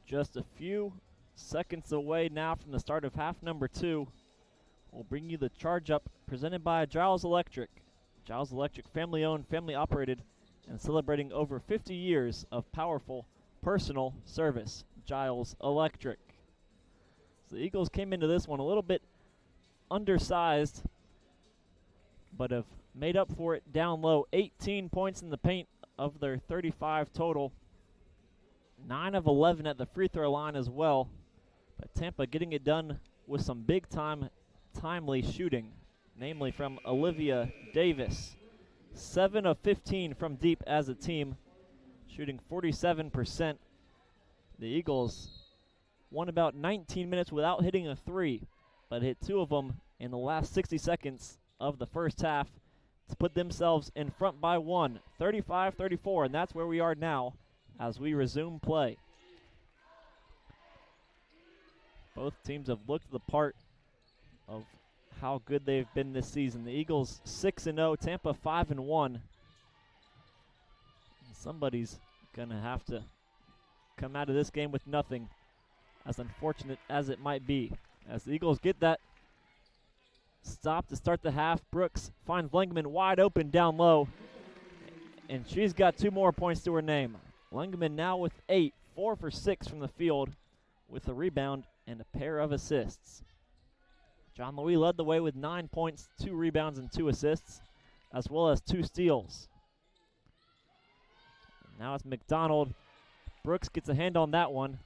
Just a few seconds away now from the start of half number 2. We'll bring you the Charge Up presented by Giles Electric. Giles Electric, family owned, family operated, and celebrating over 50 years of powerful personal service. Giles Electric. So the Eagles came into this one a little bit undersized, but have made up for it down low. 18 points in the paint of their 35 total. 9 of 11 at the free throw line as well. But Tampa getting it done with some big time, timely shooting, namely from Olivia Davis. 7 of 15 from deep as a team, shooting 47%. The Eagles won about 19 minutes without hitting a 3, but hit 2 of them in the last 60 seconds of the first half to put themselves in front by 1, 35-34, and that's where we are now as we resume play. Both teams have looked the part of how good they've been this season. The Eagles 6-0, Tampa 5-1. Somebody's going to have to come out of this game with nothing, as unfortunate as it might be. As the Eagles get that stop to start the half, Brooks finds Langman wide open down low, and she's got 2 more points to her name. Langman now with 8, 4 for 6 from the field with a rebound and a pair of assists. John Louis led the way with 9 points, 2 rebounds, and 2 assists, as well as 2 steals. And now it's McDonald. Brooks gets a hand on that one.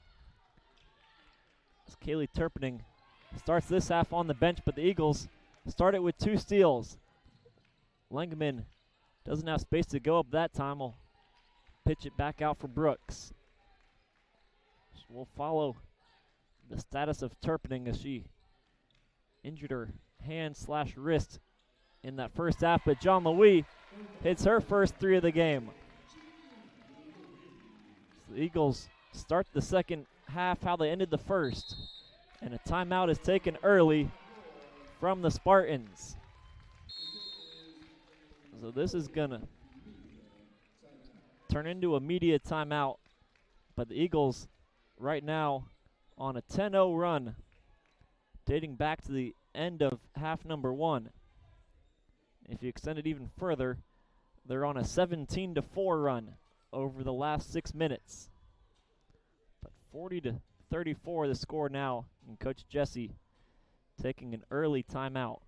As Kaylee Turpinning starts this half on the bench, but the Eagles start it with 2 steals. Langman doesn't have space to go up that time. Will pitch it back out for Brooks. We'll follow the status of Turpinning as she injured her hand/wrist in that first half, but John Louis hits her first 3 of the game. So the Eagles start the second half how they ended the first, and a timeout is taken early from the Spartans. So this is gonna turn into a media timeout, but the Eagles right now on a 10-0 run dating back to the end of half number 1. If you extend it even further, they're on a 17-4 run over the last 6 minutes. But 40-34 the score now, and Coach Jesse taking an early timeout.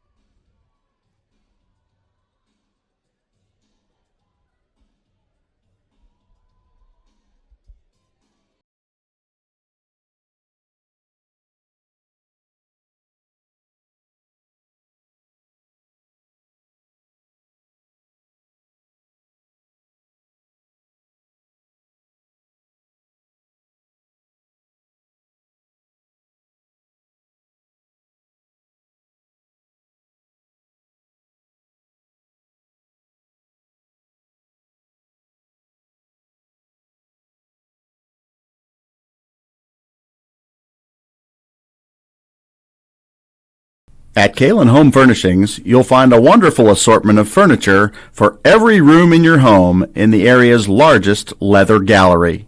At Kalen Home Furnishings, you'll find a wonderful assortment of furniture for every room in your home in the area's largest leather gallery.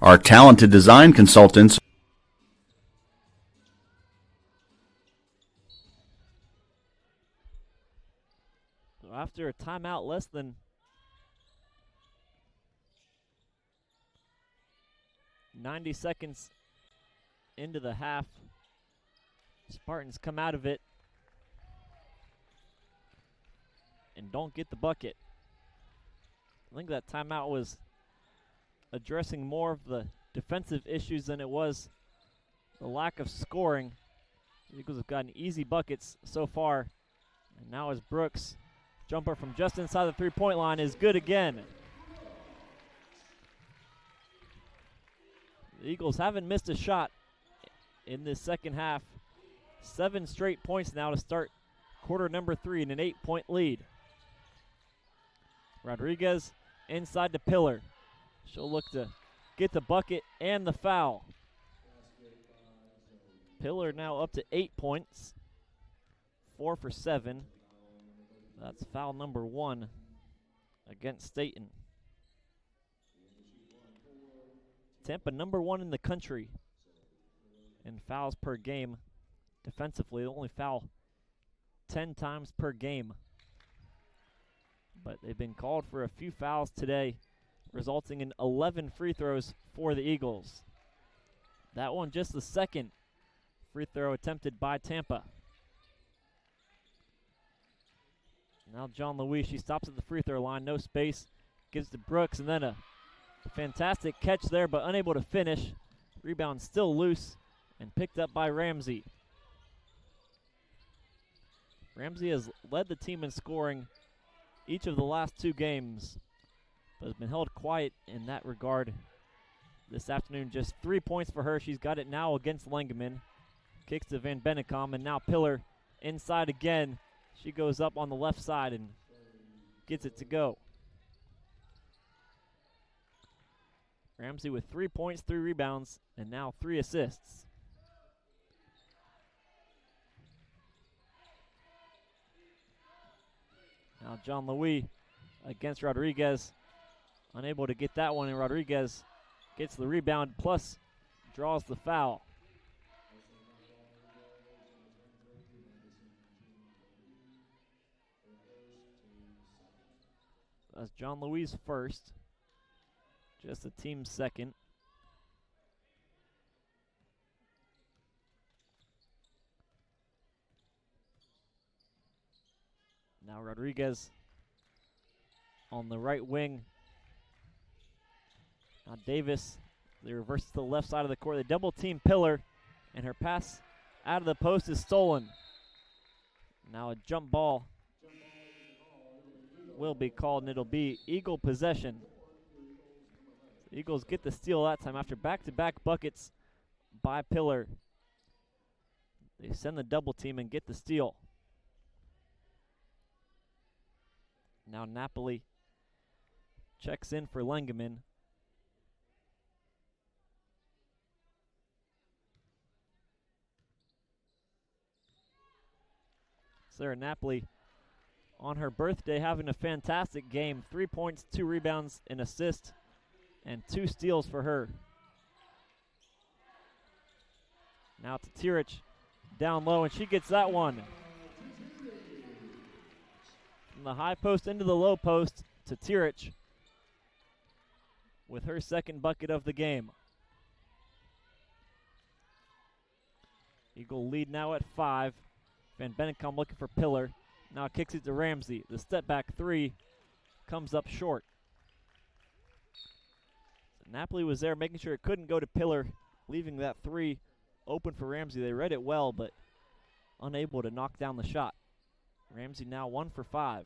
Our talented design consultants So after a timeout less than 90 seconds into the half, Spartans come out of it and don't get the bucket. I think that timeout was addressing more of the defensive issues than it was the lack of scoring. The Eagles have gotten easy buckets so far. And now as Brooks, jumper from just inside the three-point line is good again. The Eagles haven't missed a shot in this second half. 7 straight points now to start quarter number 3 in an 8-point lead. Rodriguez inside to Pillar. She'll look to get the bucket and the foul. Pillar now up to 8 points. 4 for 7. That's foul number 1 against Staten. Tampa number 1 in the country in fouls per game. Defensively, they only foul 10 times per game. But they've been called for a few fouls today, resulting in 11 free throws for the Eagles. That one just the second free throw attempted by Tampa. Now John Louis, she stops at the free throw line, no space, gives to Brooks, and then a fantastic catch there, but unable to finish. Rebound still loose and picked up by Ramsey. Ramsey has led the team in scoring each of the last 2 games, but has been held quiet in that regard this afternoon. Just 3 points for her. She's got it now against Langeman. Kicks to Van Bennekom, and now Pillar inside again. She goes up on the left side and gets it to go. Ramsey with 3 points, 3 rebounds, and now 3 assists. Now John Louis against Rodriguez. Unable to get that one, and Rodriguez gets the rebound, plus draws the foul. That's John Louis' first. Just the team's second. Now Rodriguez on the right wing. Now Davis, they reverse to the left side of the court. They double team Pillar, and her pass out of the post is stolen. Now a jump ball will be called, and it'll be Eagle possession. The Eagles get the steal that time after back-to-back buckets by Pillar. They send the double team and get the steal. Now Napoli checks in for Lengeman. Sarah Napoli on her birthday having a fantastic game. 3 points, 2 rebounds, an assist, and 2 steals for her. Now to Tirich down low, and she gets that one. From the high post into the low post to Tirich with her second bucket of the game. Eagle lead now at 5. Van Bennekom looking for Pillar. Now kicks it to Ramsey. The step back 3 comes up short. So Napoli was there making sure it couldn't go to Pillar, leaving that 3 open for Ramsey. They read it well, but unable to knock down the shot. Ramsey now 1 for 5.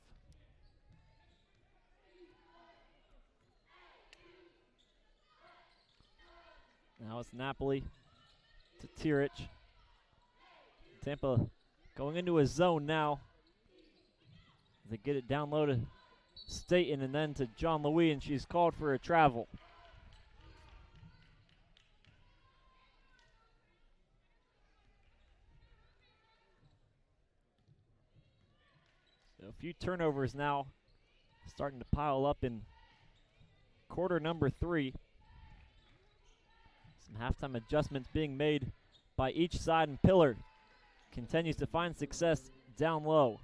Now it's Napoli to Tirich. Tampa going into a zone now. They get it down low to Staten and then to John Louis, and she's called for a travel. So a few turnovers now starting to pile up in quarter number 3. Some halftime adjustments being made by each side, and Pillar continues to find success down low.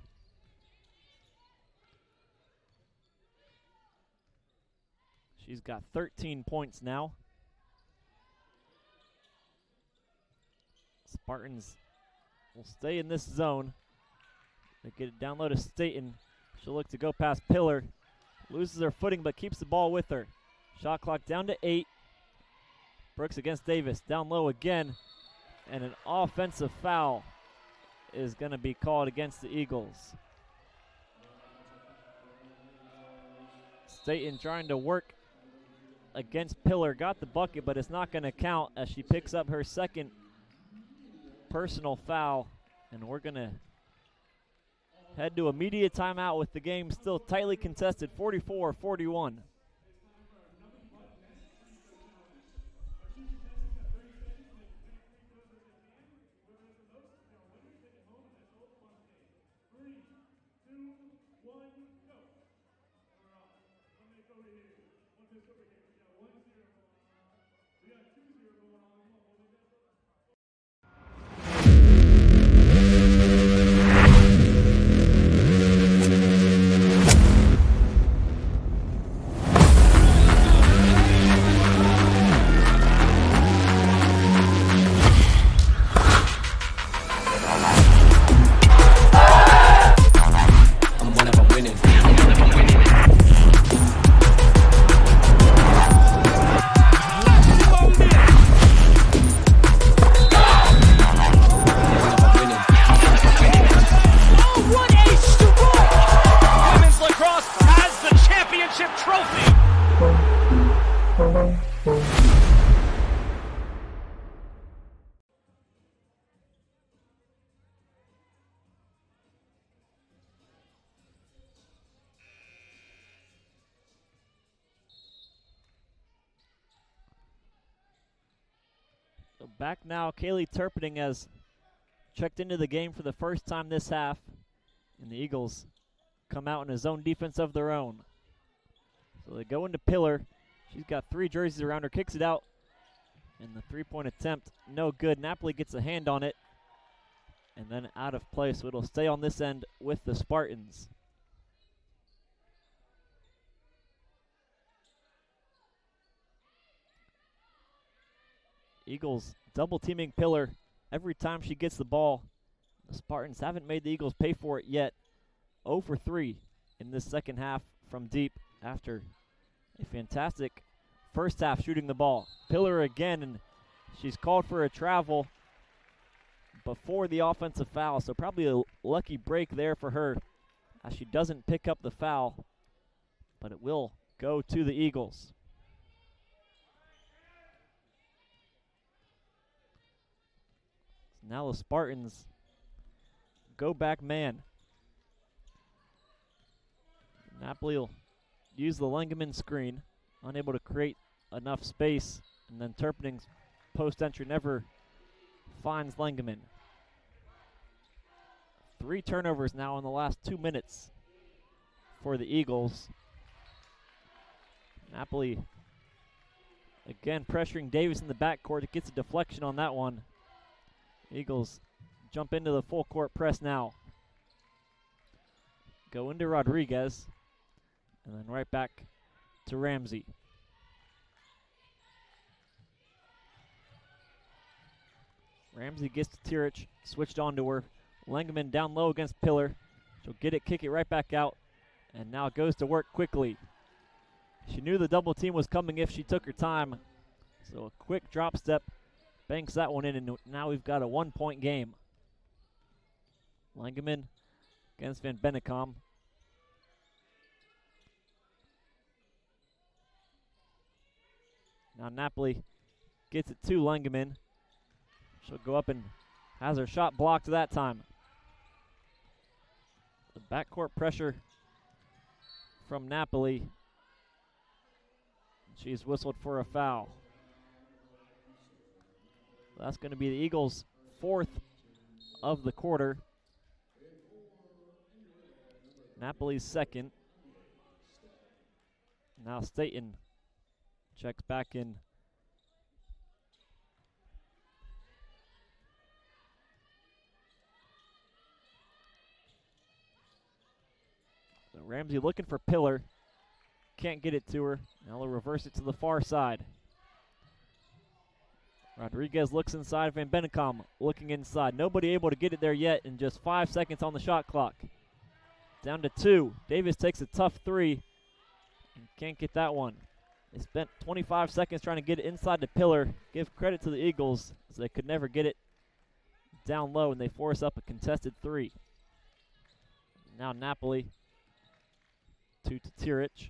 She's got 13 points now. Spartans will stay in this zone. They get it down low to Staten. She'll look to go past Pillar. Loses her footing but keeps the ball with her. Shot clock down to 8. Brooks against Davis. Down low again. And an offensive foul is going to be called against the Eagles. Staten trying to work against Pillar. Got the bucket, but it's not going to count as she picks up her second personal foul. And we're going to head to immediate timeout with the game still tightly contested, 44-41. So back now, Kaylee Turpinning has checked into the game for the first time this half, and the Eagles come out in a zone defense of their own. So they go into Pillar. She's got 3 jerseys around her, kicks it out, and the 3-point attempt, no good. Napoli gets a hand on it, and then out of play, so it'll stay on this end with the Spartans. Eagles double teaming Pillar every time she gets the ball. The Spartans haven't made the Eagles pay for it yet. 0 for 3 in this second half from deep after a fantastic first half shooting the ball. Pillar again, and she's called for a travel before the offensive foul, so probably a lucky break there for her as she doesn't pick up the foul, but it will go to the Eagles. Now the Spartans go back man. Napoli will use the Lengeman screen, unable to create enough space, and then Turpining's post entry never finds Lengeman. 3 turnovers now in the last 2 minutes for the Eagles. Napoli again pressuring Davis in the backcourt. It gets a deflection on that one. Eagles jump into the full court press now. Go into Rodriguez, and then right back to Ramsey. Ramsey gets to Tirich, switched on to her. Lengeman down low against Pillar. She'll get it, kick it right back out, and now goes to work quickly. She knew the double team was coming if she took her time, so a quick drop step banks that one in, and now we've got a 1-point game. Lengeman against Van Bennekom. Now Napoli gets it to Lengeman. She'll go up and has her shot blocked that time. The backcourt pressure from Napoli. She's whistled for a foul. That's going to be the Eagles' 4th of the quarter. Napoli's 2nd. Now Staten checks back in. So Ramsey looking for Pillar. Can't get it to her. Now they'll reverse it to the far side. Rodriguez looks inside. Van Bennekom looking inside. Nobody able to get it there yet, and just 5 seconds on the shot clock. Down to 2. Davis takes a tough 3 and can't get that one. They spent 25 seconds trying to get it inside the Pillar. Give credit to the Eagles, as they could never get it down low, and they force up a contested 3. Now Napoli to Tirich.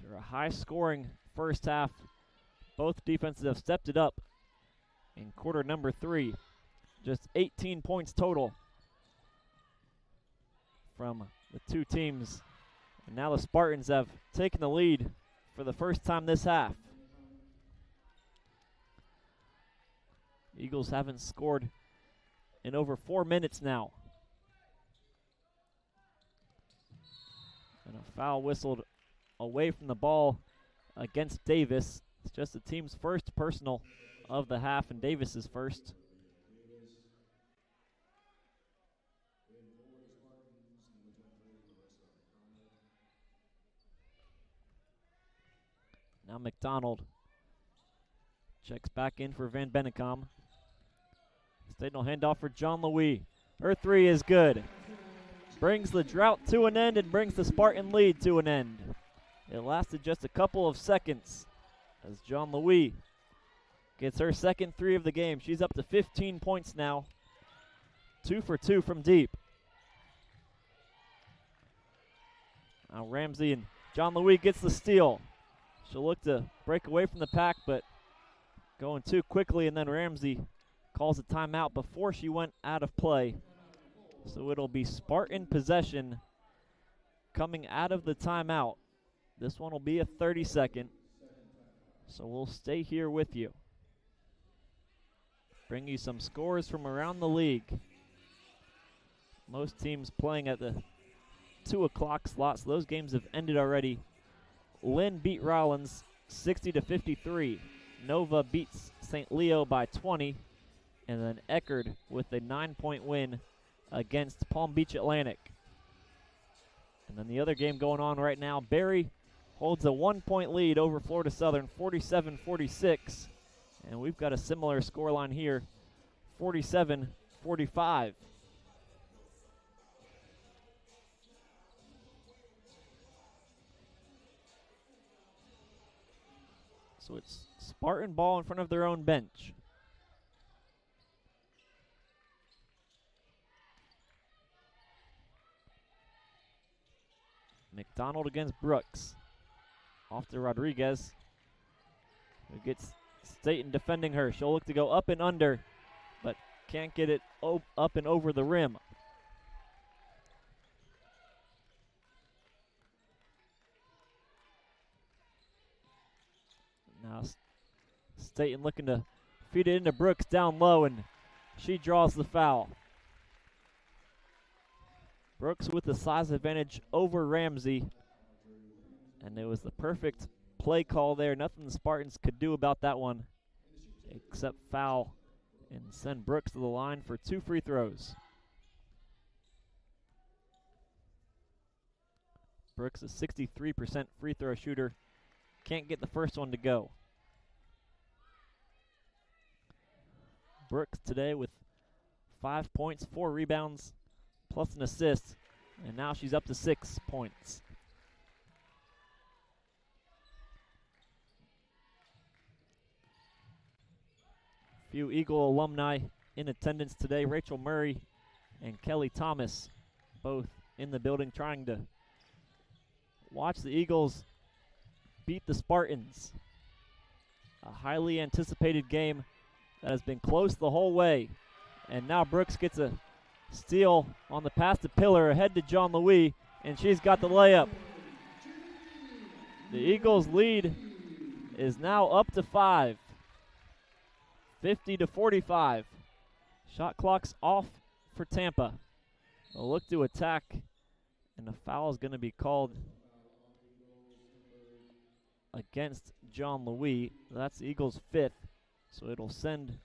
They're a high-scoring first half. Both defenses have stepped it up in quarter number 3. Just 18 points total from the two teams. And now the Spartans have taken the lead for the first time this half. Eagles haven't scored in over 4 minutes now. And a foul whistled away from the ball against Davis. It's just the team's first personal of the half, and Davis's first. Now McDonald checks back in for Van Bennekom. Staten will hand off for John Louis. Her 3 is good. Brings the drought to an end and brings the Spartan lead to an end. It lasted just a couple of seconds as John Louis gets her second 3 of the game. She's up to 15 points now. 2 for 2 from deep. Now Ramsey and John Louis gets the steal. She'll look to break away from the pack, but going too quickly, and then Ramsey calls a timeout before she went out of play. So it'll be Spartan possession coming out of the timeout. This one will be a 30-second. So we'll stay here with you. Bring you some scores from around the league. Most teams playing at the 2 o'clock slot, so those games have ended already. Lynn beat Rollins 60-53. Nova beats St. Leo by 20. And then Eckerd with a 9-point win against Palm Beach Atlantic. And then the other game going on right now, Barry holds a 1-point lead over Florida Southern, 47-46. And we've got a similar scoreline here, 47-45. So it's Spartan ball in front of their own bench. McDonald against Brooks. Off to Rodriguez, who gets Staten defending her. She'll look to go up and under, but can't get it up and over the rim. Now Staten looking to feed it into Brooks down low, and she draws the foul. Brooks with the size advantage over Ramsey, and it was the perfect play call there. Nothing the Spartans could do about that one except foul and send Brooks to the line for 2 free throws. Brooks is 63% free throw shooter. Can't get the first one to go. Brooks today with 5 points, 4 rebounds, plus an assist, and now she's up to 6 points. Few Eagle alumni in attendance today. Rachel Murray and Kelly Thomas both in the building trying to watch the Eagles beat the Spartans. A highly anticipated game that has been close the whole way. And now Brooks gets a steal on the pass to Pillar, ahead to John Louis, and she's got the layup. The Eagles' lead is now up to 5. 50-45. Shot clock's off for Tampa. They'll look to attack, and a foul is going to be called against John Louis. That's the Eagles' 5th, so it'll send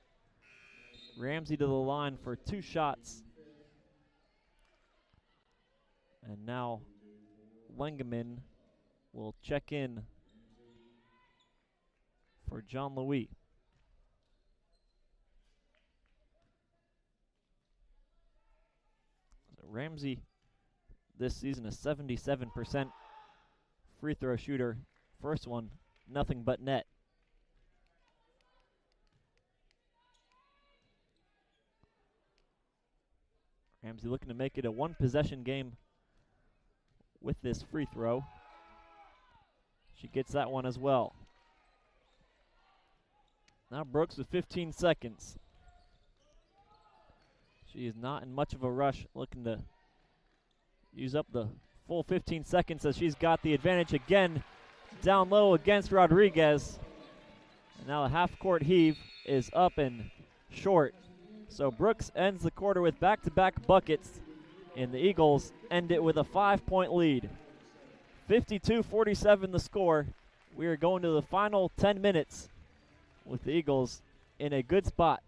Ramsey to the line for 2 shots. And now Lengeman will check in for John Louis. Ramsey this season a 77% free throw shooter. First one, nothing but net. Ramsey looking to make it a 1-possession game with this free throw. She gets that one as well. Now Brooks with 15 seconds. She is not in much of a rush, looking to use up the full 15 seconds as she's got the advantage again down low against Rodriguez. And now the half-court heave is up and short. So Brooks ends the quarter with back-to-back buckets, and the Eagles end it with a 5-point lead. 52-47 the score. We are going to the final 10 minutes with the Eagles in a good spot.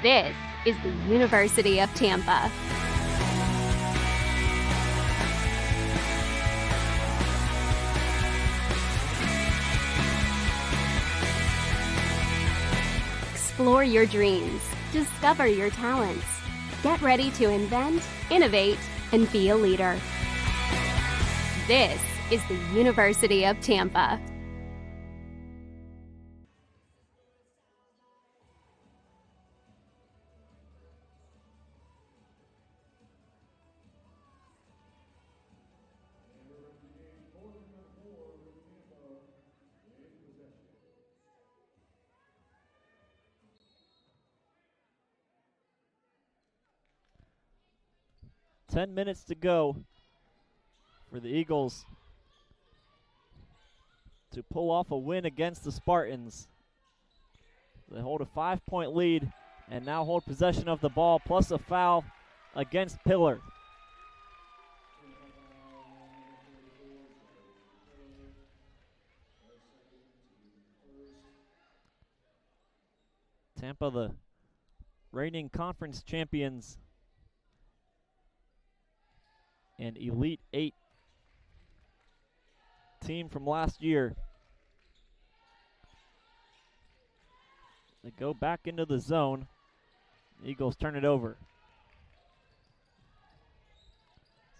This is the University of Tampa. Explore your dreams. Discover your talents. Get ready to invent, innovate, and be a leader. This is the University of Tampa. Ten minutes to go for the Eagles to pull off a win against the Spartans. They hold a 5-point lead and now hold possession of the ball, plus a foul against Pillar. Tampa, the reigning conference champions and Elite 8 team from last year. They go back into the zone. The Eagles turn it over.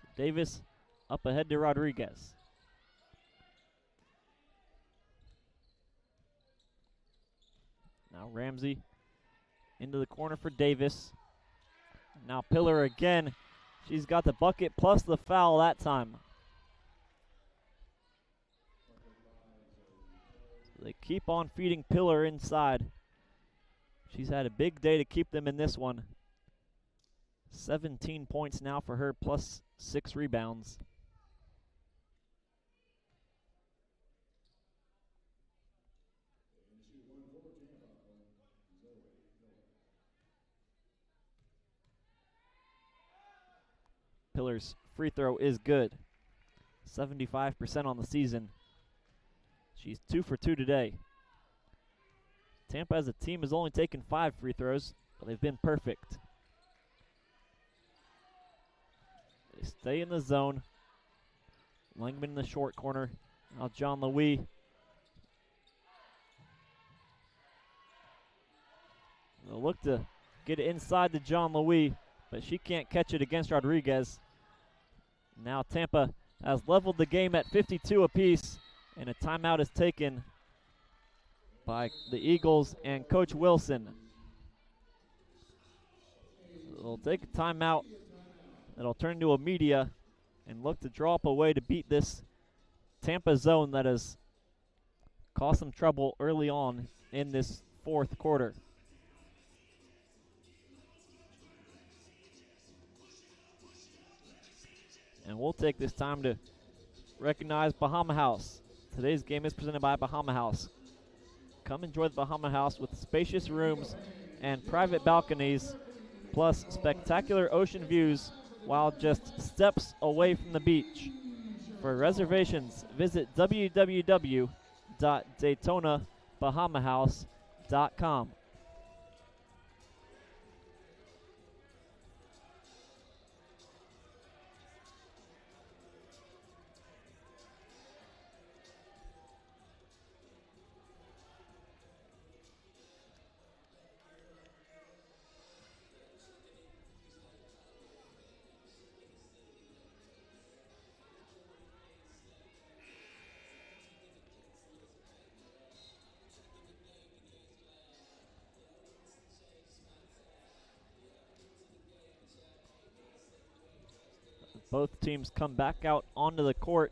So Davis up ahead to Rodriguez. Now Ramsey into the corner for Davis. Now Pillar again. She's got the bucket plus the foul that time. So they keep on feeding Pillar inside. She's had a big day to keep them in this one. 17 points now for her, plus 6 rebounds. Pillar's free throw is good. 75% on the season. She's 2 for 2 today. Tampa as a team has only taken 5 free throws, but they've been perfect. They stay in the zone. Langman in the short corner. Now John Louis. They'll look to get it inside to John Louis, but she can't catch it against Rodriguez. Now Tampa has leveled the game at 52 apiece, and a timeout is taken by the Eagles and Coach Wilson. They'll take a timeout. It'll turn into a media and look to draw up a way to beat this Tampa zone that has caused some trouble early on in this fourth quarter. And we'll take this time to recognize Bahama House. Today's game is presented by Bahama House. Come enjoy the Bahama House with spacious rooms and private balconies, plus spectacular ocean views while just steps away from the beach. For reservations, visit www.DaytonaBahamaHouse.com. Both teams come back out onto the court.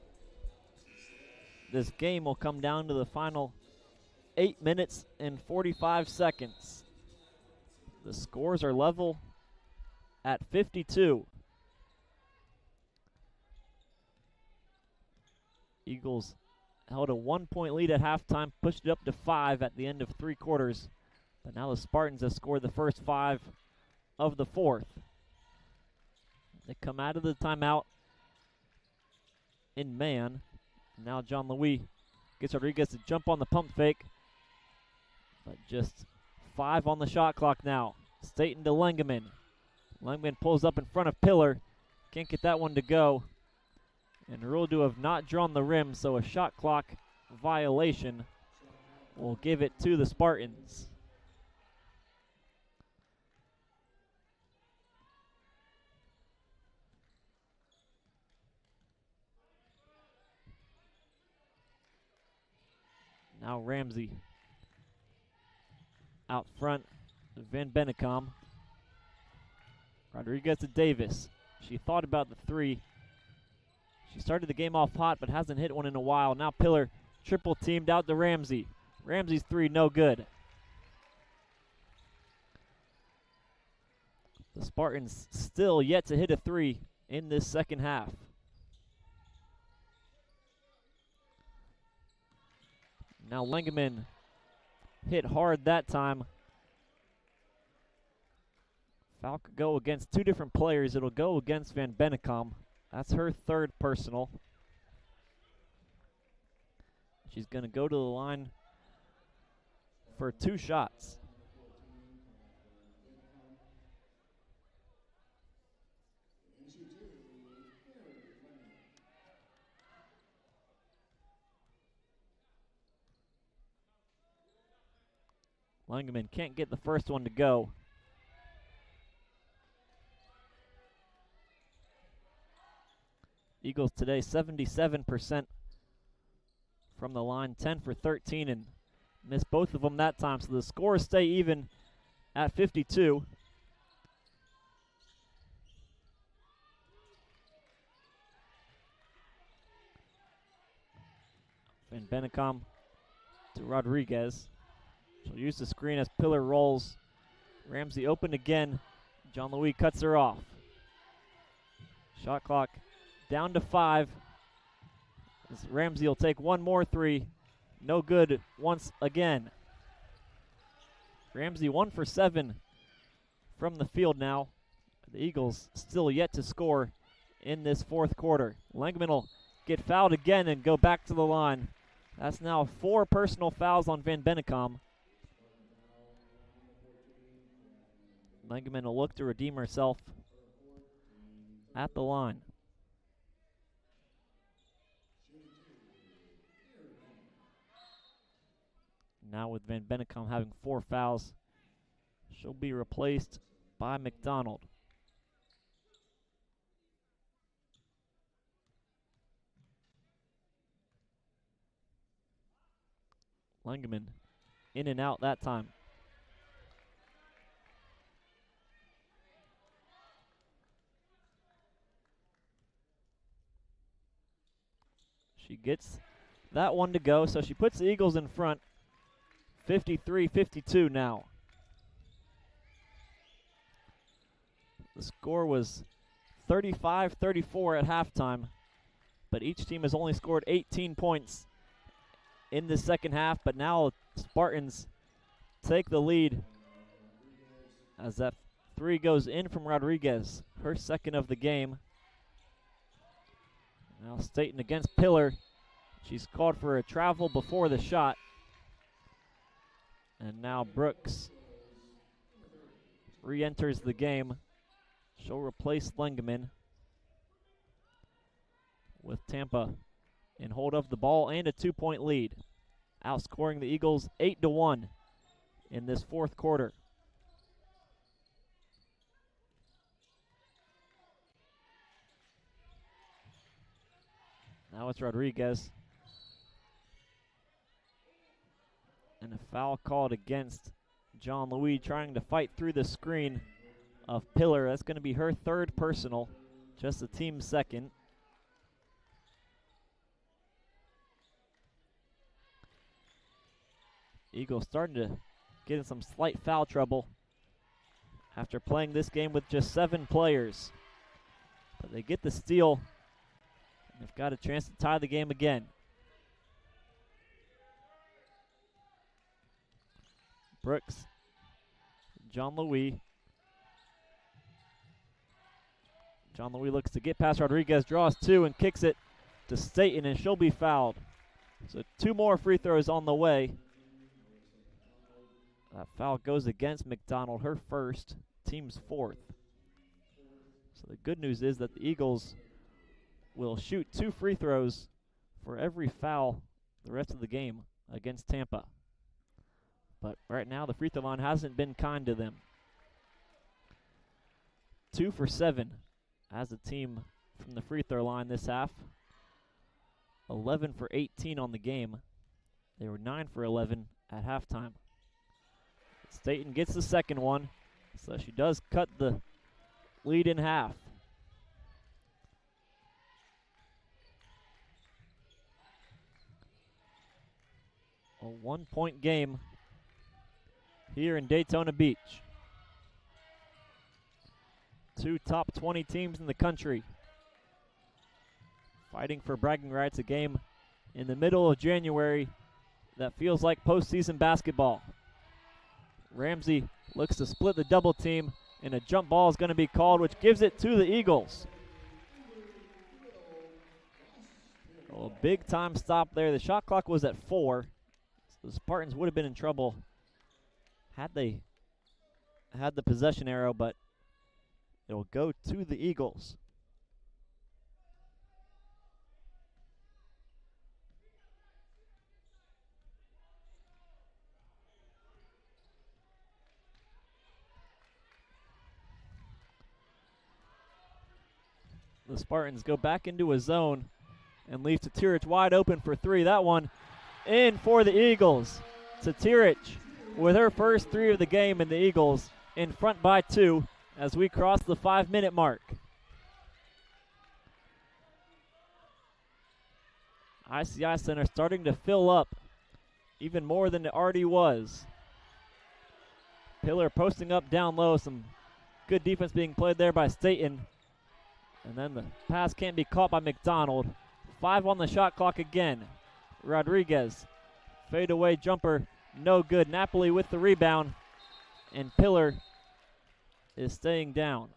This game will come down to the final 8 minutes and 45 seconds. The scores are level at 52. Eagles held a 1-point lead at halftime, pushed it up to 5 at the end of 3 quarters. But now the Spartans have scored the first 5 of the fourth. They come out of the timeout in man. Now John Louis gets Rodriguez to jump on the pump fake. But just 5 on the shot clock now. Staten to Lengeman. Lengeman pulls up in front of Pillar. Can't get that one to go. And ruled to have not drawn the rim, so a shot clock violation will give it to the Spartans. Now Ramsey out front, Van Bennekom. Rodriguez to Davis. She thought about the 3. She started the game off hot but hasn't hit one in a while. Now Pillar triple teamed out to Ramsey. Ramsey's 3 no good. The Spartans still yet to hit a 3 in this second half. Now Lengeman hit hard that time. Foul could go against 2 different players. It'll go against Van Bennekom. That's her 3rd personal. She's going to go to the line for 2 shots. Langeman can't get the first one to go. Eagles today 77% from the line, 10 for 13, and missed both of them that time. So the scores stay even at 52. Van Bennekom to Rodriguez. She'll use the screen as Pillar rolls. Ramsey open again. John Louis cuts her off. Shot clock down to 5. As Ramsey will take one more three. No good once again. Ramsey 1 for 7 from the field now. The Eagles still yet to score in this fourth quarter. Langman will get fouled again and go back to the line. That's now 4 personal fouls on Van Bennekom. Langman will look to redeem herself at the line. Now with Van Bennekom having 4 fouls, she'll be replaced by McDonald. Langeman in and out that time. She gets that one to go, so she puts the Eagles in front. 53-52 now. The score was 35-34 at halftime, but each team has only scored 18 points in the second half, but now Spartans take the lead as that 3 goes in from Rodriguez, her second of the game. Now Staten against Pillar. She's called for a travel before the shot. And now Brooks re-enters the game. She'll replace Langeman with Tampa in hold of the ball and a 2-point lead, outscoring the Eagles 8-1 in this fourth quarter. Now it's Rodriguez. And a foul called against John Louis, trying to fight through the screen of Pillar. That's going to be her 3rd personal, just the team's 2nd. Eagles starting to get in some slight foul trouble after playing this game with just 7 players. But they get the steal. They've got a chance to tie the game again. Brooks, John Louis. John Louis looks to get past Rodriguez, draws 2 and kicks it to Staten, and she'll be fouled. So 2 more free throws on the way. That foul goes against McDonald, her first, team's 4th. So the good news is that the Eagles will shoot 2 free throws for every foul the rest of the game against Tampa. But right now the free throw line hasn't been kind to them. 2 for 7 as a team from the free throw line this half. 11 for 18 on the game. They were 9 for 11 at halftime. Staten gets the second one, so she does cut the lead in half. A 1-point game here in Daytona Beach. 2 top 20 teams in the country fighting for bragging rights. A game in the middle of January that feels like postseason basketball. Ramsey looks to split the double team, and a jump ball is going to be called, which gives it to the Eagles. Oh, a big time stop there. The shot clock was at 4. So the Spartans would have been in trouble had they had the possession arrow, but it'll go to the Eagles. the Spartans go back into a zone and leave Tatirich wide open for three. That one in for the Eagles. Tatirich with her first three of the game, and the Eagles in front by 2 as we cross the 5-minute mark. ICI Center starting to fill up even more than it already was. Pillar posting up down low. Some good defense being played there by Staten. And then the pass can't be caught by McDonald. 5 on the shot clock again. Rodriguez, fadeaway jumper, no good. Napoli with the rebound, and Pillar is staying down.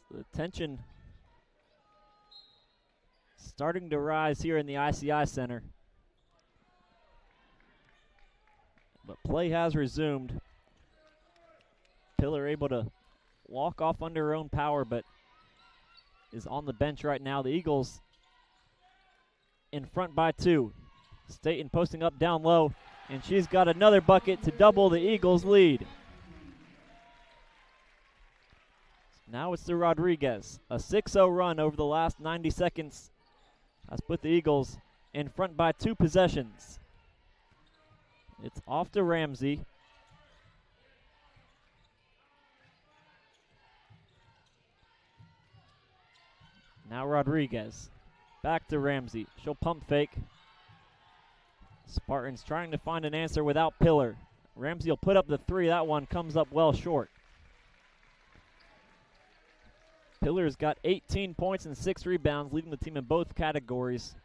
The tension starting to rise here in the ICI Center. But play has resumed. Pillar able to walk off under her own power, but is on the bench right now. The Eagles in front by 2. Staten posting up down low, and she's got another bucket to double the Eagles' lead. Now it's to Rodriguez. A 6-0 run over the last 90 seconds has put the Eagles in front by 2 possessions. It's off to Ramsey. Now Rodriguez. Back to Ramsey. She'll pump fake. Spartans trying to find an answer without Pillar. Ramsey will put up the 3. That one comes up well short. Pillar's got 18 points and 6 rebounds, leading the team in both categories.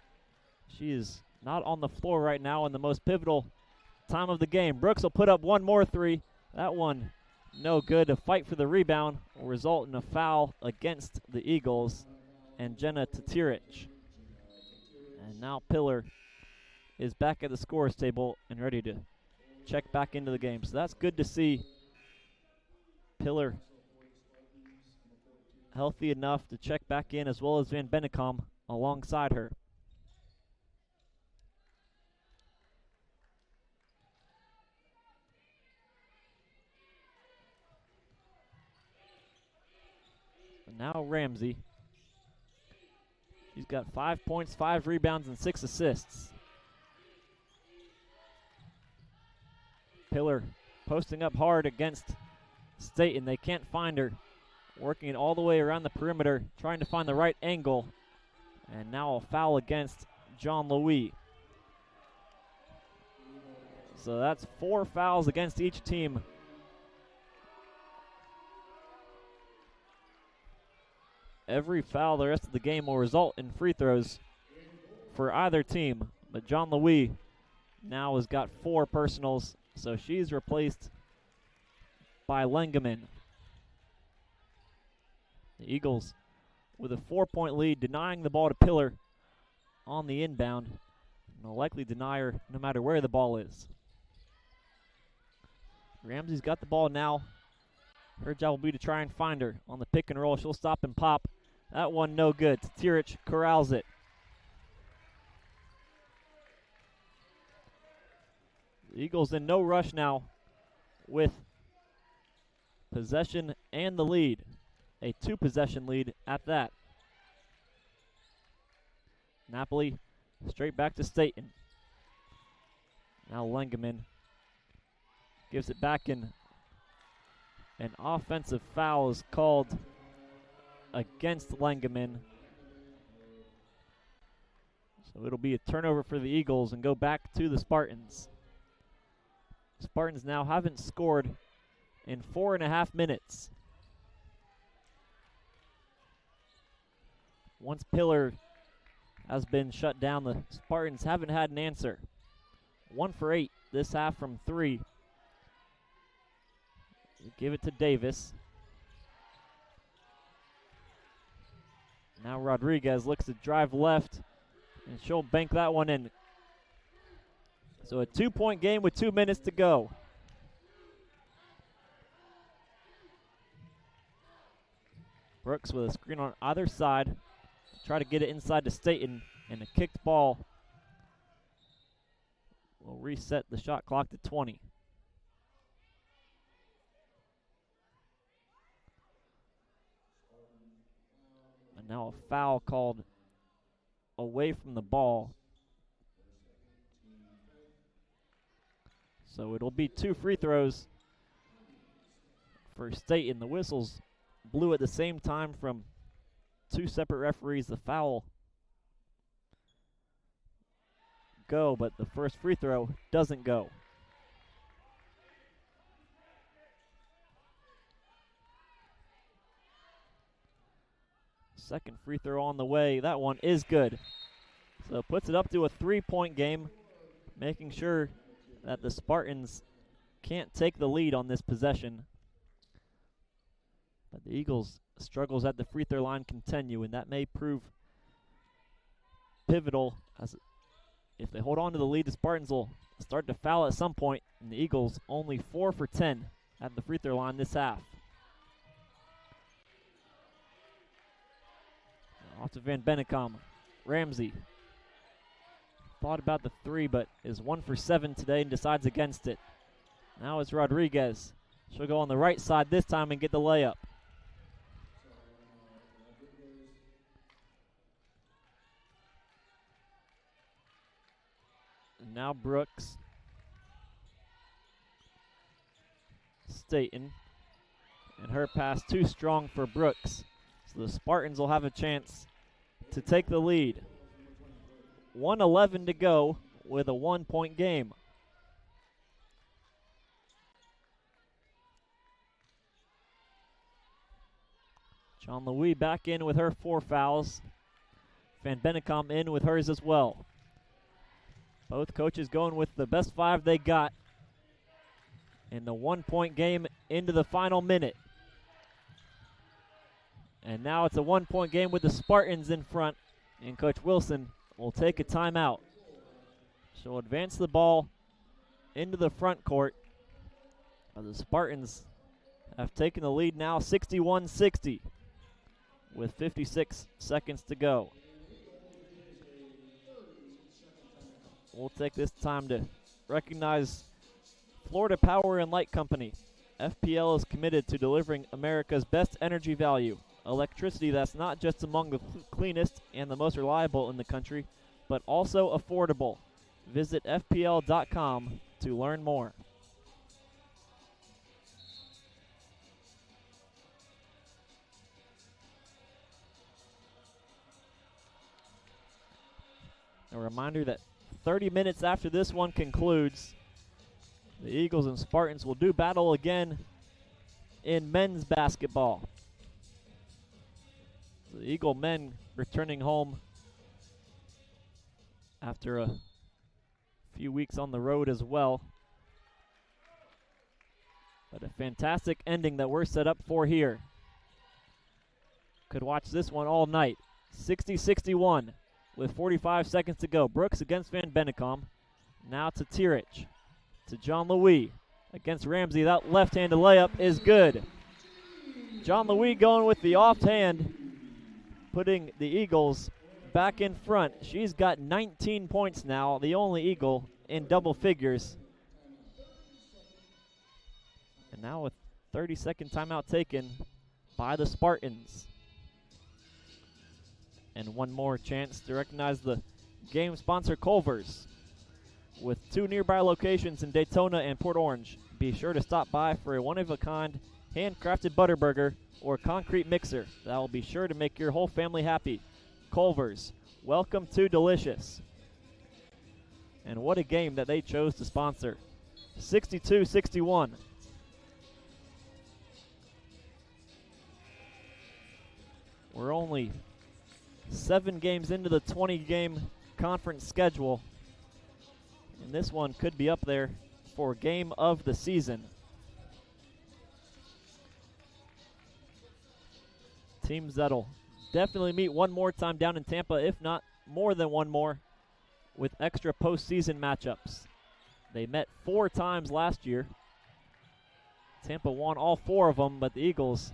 She is not on the floor right now in the most pivotal time of the game. Brooks will put up one more 3. That one no good. A fight for the rebound will result in a foul against the Eagles and Jenna Tatirich. And now Pillar is back at the scorer's table and ready to check back into the game. So that's good to see. Pillar healthy enough to check back in, as well as Van Bennekom alongside her. And now Ramsey. She's got 5 points, 5 rebounds, and 6 assists. Pillar posting up hard against Staten. They can't find her. Working it all the way around the perimeter, trying to find the right angle. And now a foul against John Louis. So that's 4 fouls against each team. Every foul the rest of the game will result in free throws for either team. But John Louis now has got 4 personals, so she's replaced by Lengeman. The Eagles with a 4-point lead, denying the ball to Pillar on the inbound. And they'll likely deny her no matter where the ball is. Ramsey's got the ball now. Her job will be to try and find her on the pick and roll. She'll stop and pop. That one no good. Tatirich corrals it. The Eagles in no rush now with possession and the lead. A 2-possession lead at that. Napoli straight back to Staten. Now Lengeman gives it back in. An offensive foul is called against Lengeman. So it'll be a turnover for the Eagles and go back to the Spartans. Spartans now haven't scored in 4.5 minutes. Once Pillar has been shut down, the Spartans haven't had an answer. 1 for 8 this half from 3. We give it to Davis. Now Rodriguez looks to drive left, and she'll bank that one in. So a 2-point game with 2 minutes to go. Brooks with a screen on either side. Try to get it inside to Staten, and a kicked ball will reset the shot clock to 20. And now a foul called away from the ball. So it'll be 2 free throws for Staten. The whistles blew at the same time from 2 separate referees. The foul go, but the first free throw doesn't go. Second free throw on the way. That one is good. So it puts it up to a 3-point game, making sure that the Spartans can't take the lead on this possession. But the Eagles' struggles at the free throw line continue, and that may prove pivotal. As if they hold on to the lead, the Spartans will start to foul at some point, and the Eagles only 4 for 10 at the free throw line this half. Off to Van Bennekom. Ramsey thought about the 3, but is 1 for 7 today and decides against it. Now it's Rodriguez. She'll go on the right side this time and get the layup. And now Brooks. Staten. And her pass too strong for Brooks. So the Spartans will have a chance to take the lead. 1:11 to go with a 1-point game. John Louis back in with her 4 fouls. Van Bennekom in with hers as well. Both coaches going with the best 5 they got in the 1-point game into the final minute. And now it's a 1-point game with the Spartans in front, and Coach Wilson will take a timeout. She'll advance the ball into the front court. The Spartans have taken the lead now 61-60 with 56 seconds to go. We'll take this time to recognize Florida Power and Light Company. FPL is committed to delivering America's best energy value. Electricity that's not just among the cleanest and the most reliable in the country, but also affordable. Visit FPL.com to learn more. A reminder that 30 minutes after this one concludes, the Eagles and Spartans will do battle again in men's basketball. The Eagle men returning home after a few weeks on the road as well. But a fantastic ending that we're set up for here. Could watch this one all night. 60-61 with 45 seconds to go. Brooks against Van Bennekom. Now to Tirich. To John Louis against Ramsey. That left-handed layup is good. John Louis going with the offhand, putting the Eagles back in front. She's got 19 points now, the only Eagle in double figures. And now with 30-second timeout taken by the Spartans. And one more chance to recognize the game sponsor, Culver's. With 2 nearby locations in Daytona and Port Orange, be sure to stop by for a one-of-a-kind handcrafted butter burger or concrete mixer that will be sure to make your whole family happy. Culver's, welcome to Delicious. And what a game that they chose to sponsor. 62-61. We're only 7 games into the 20-game conference schedule, and this one could be up there for game of the season. Teams that'll definitely meet one more time down in Tampa, if not more than one more, with extra postseason matchups. They met 4 times last year. Tampa won all 4 of them, but the Eagles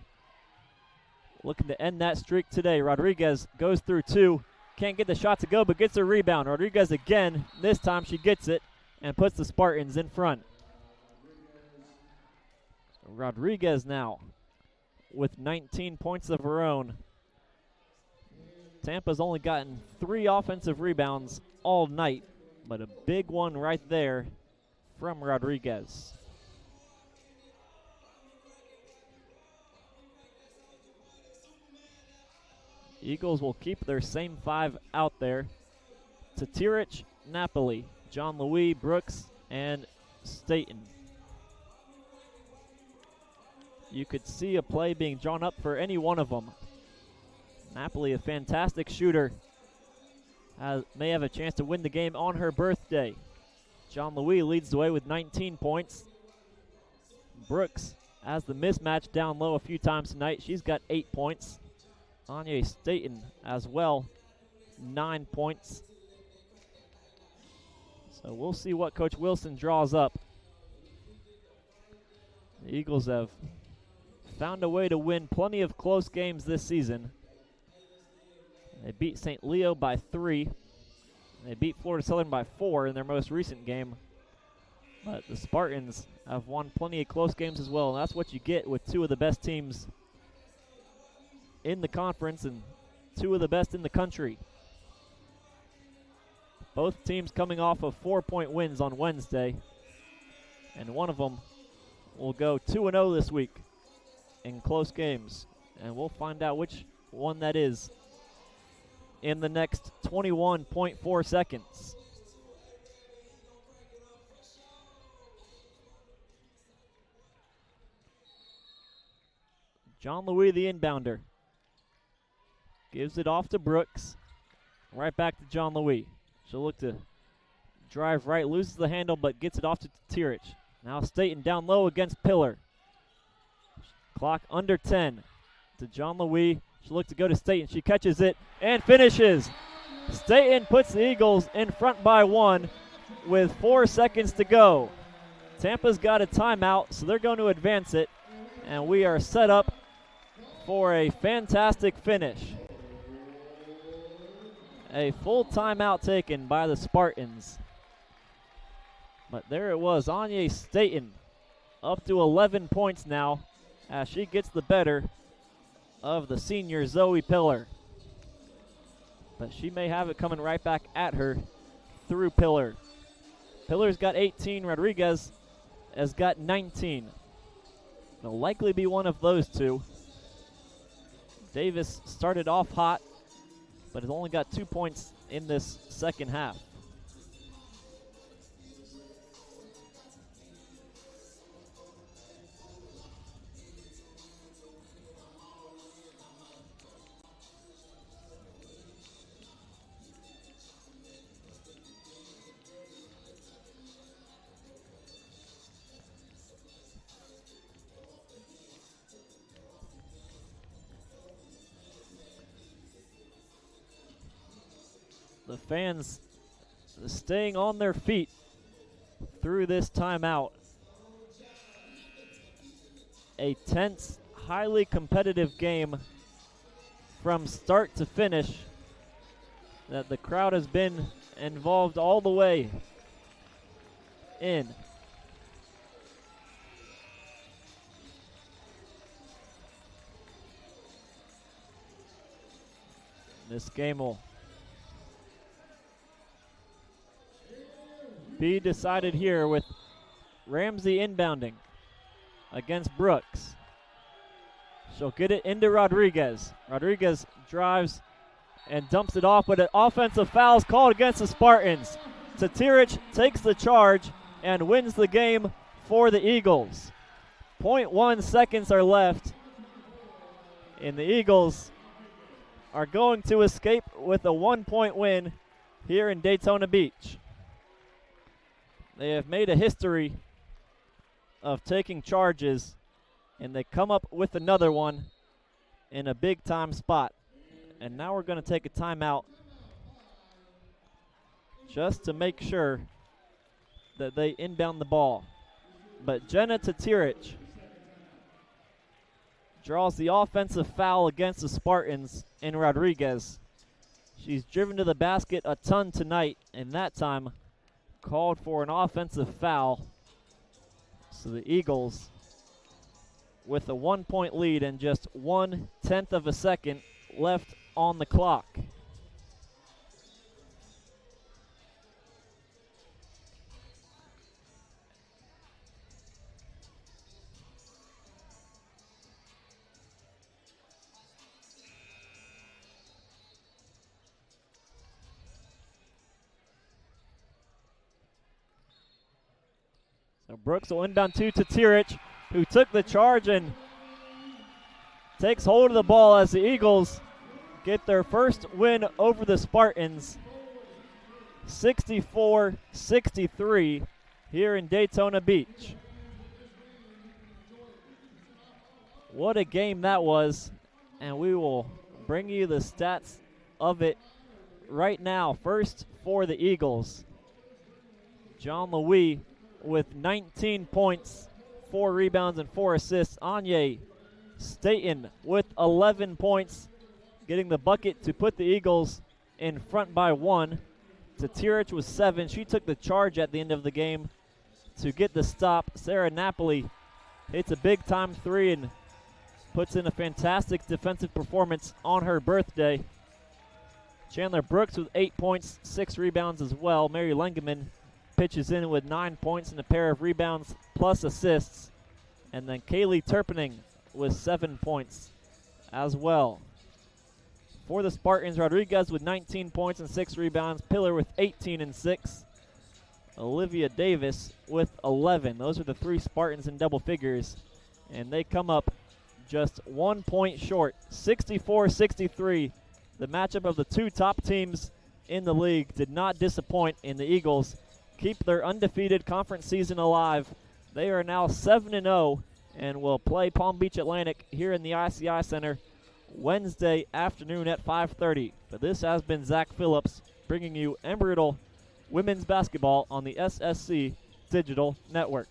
looking to end that streak today. Rodriguez goes through 2. Can't get the shot to go, but gets a rebound. Rodriguez again. This time she gets it and puts the Spartans in front. Rodriguez now with 19 points of her own. Tampa's only gotten 3 offensive rebounds all night, but a big one right there from Rodriguez. Eagles will keep their same 5 out there. Tatirich, Napoli, John Louis, Brooks, and Staten. You could see a play being drawn up for any one of them. Napoli, a fantastic shooter, may have a chance to win the game on her birthday. John Louis leads the way with 19 points. Brooks has the mismatch down low a few times tonight. She's got 8 points. Anya Staten as well, 9 points. So we'll see what Coach Wilson draws up. The Eagles have found a way to win plenty of close games this season. They beat St. Leo by 3. They beat Florida Southern by 4 in their most recent game. But the Spartans have won plenty of close games as well, and that's what you get with 2 of the best teams in the conference and 2 of the best in the country. Both teams coming off of 4-point wins on Wednesday, and one of them will go 2-0 this week in close games, and we'll find out which one that is in the next 21.4 seconds. John Louis, the inbounder, gives it off to Brooks. Right back to John Louis. She'll look to drive right, loses the handle, but gets it off to Tirich. Now Staten down low against Pillar. Clock under 10 to John Louis. She'll look to go to Staten. She catches it and finishes. Staten puts the Eagles in front by 1 with 4 seconds to go. Tampa's got a timeout, so they're going to advance it, and we are set up for a fantastic finish. A full timeout taken by the Spartans. But there it was, Anya Staten up to 11 points now as she gets the better of the senior Zoe Pillar. But she may have it coming right back at her through Pillar. Pillar's got 18, Rodriguez has got 19. It'll likely be one of those 2. Davis started off hot, but has only got 2 points in this second half. The fans staying on their feet through this timeout. A tense, highly competitive game from start to finish that the crowd has been involved all the way in. This game will be decided here with Ramsey inbounding against Brooks. She'll get it into Rodriguez. Rodriguez drives and dumps it off, but an offensive foul is called against the Spartans. Tatirich takes the charge and wins the game for the Eagles. 0.1 seconds are left, and the Eagles are going to escape with a 1-point win here in Daytona Beach. They have made a history of taking charges, and they come up with another one in a big-time spot. And now we're going to take a timeout just to make sure that they inbound the ball. But Jenna Tatirich draws the offensive foul against the Spartans in Rodriguez. She's driven to the basket a ton tonight, and that time called for an offensive foul. So the Eagles, with a 1-point lead and just 1/10 of a second left on the clock. So Brooks will inbound to Tatirich, who took the charge and takes hold of the ball as the Eagles get their first win over the Spartans, 64-63 here in Daytona Beach. What a game that was, and we will bring you the stats of it right now. First for the Eagles, John Louis with 19 points, 4 rebounds, and 4 assists. Anya Staten with 11 points, getting the bucket to put the Eagles in front by 1. Tatirich was 7. She took the charge at the end of the game to get the stop. Sarah Napoli hits a big-time 3 and puts in a fantastic defensive performance on her birthday. Chandler Brooks with 8 points, 6 rebounds as well. Mary Lengeman pitches in with 9 points and a pair of rebounds plus assists. And then Kaylee Turpening with 7 points as well. For the Spartans, Rodriguez with 19 points and 6 rebounds. Pillar with 18 and 6. Olivia Davis with 11. Those are the 3 Spartans in double figures. And they come up just 1 point short, 64-63. The matchup of the 2 top teams in the league did not disappoint, and the Eagles keep their undefeated conference season alive. They are now 7-0 and will play Palm Beach Atlantic here in the ICI Center Wednesday afternoon at 5:30. But this has been Zach Phillips bringing you Embry Riddle women's basketball on the SSC Digital Network.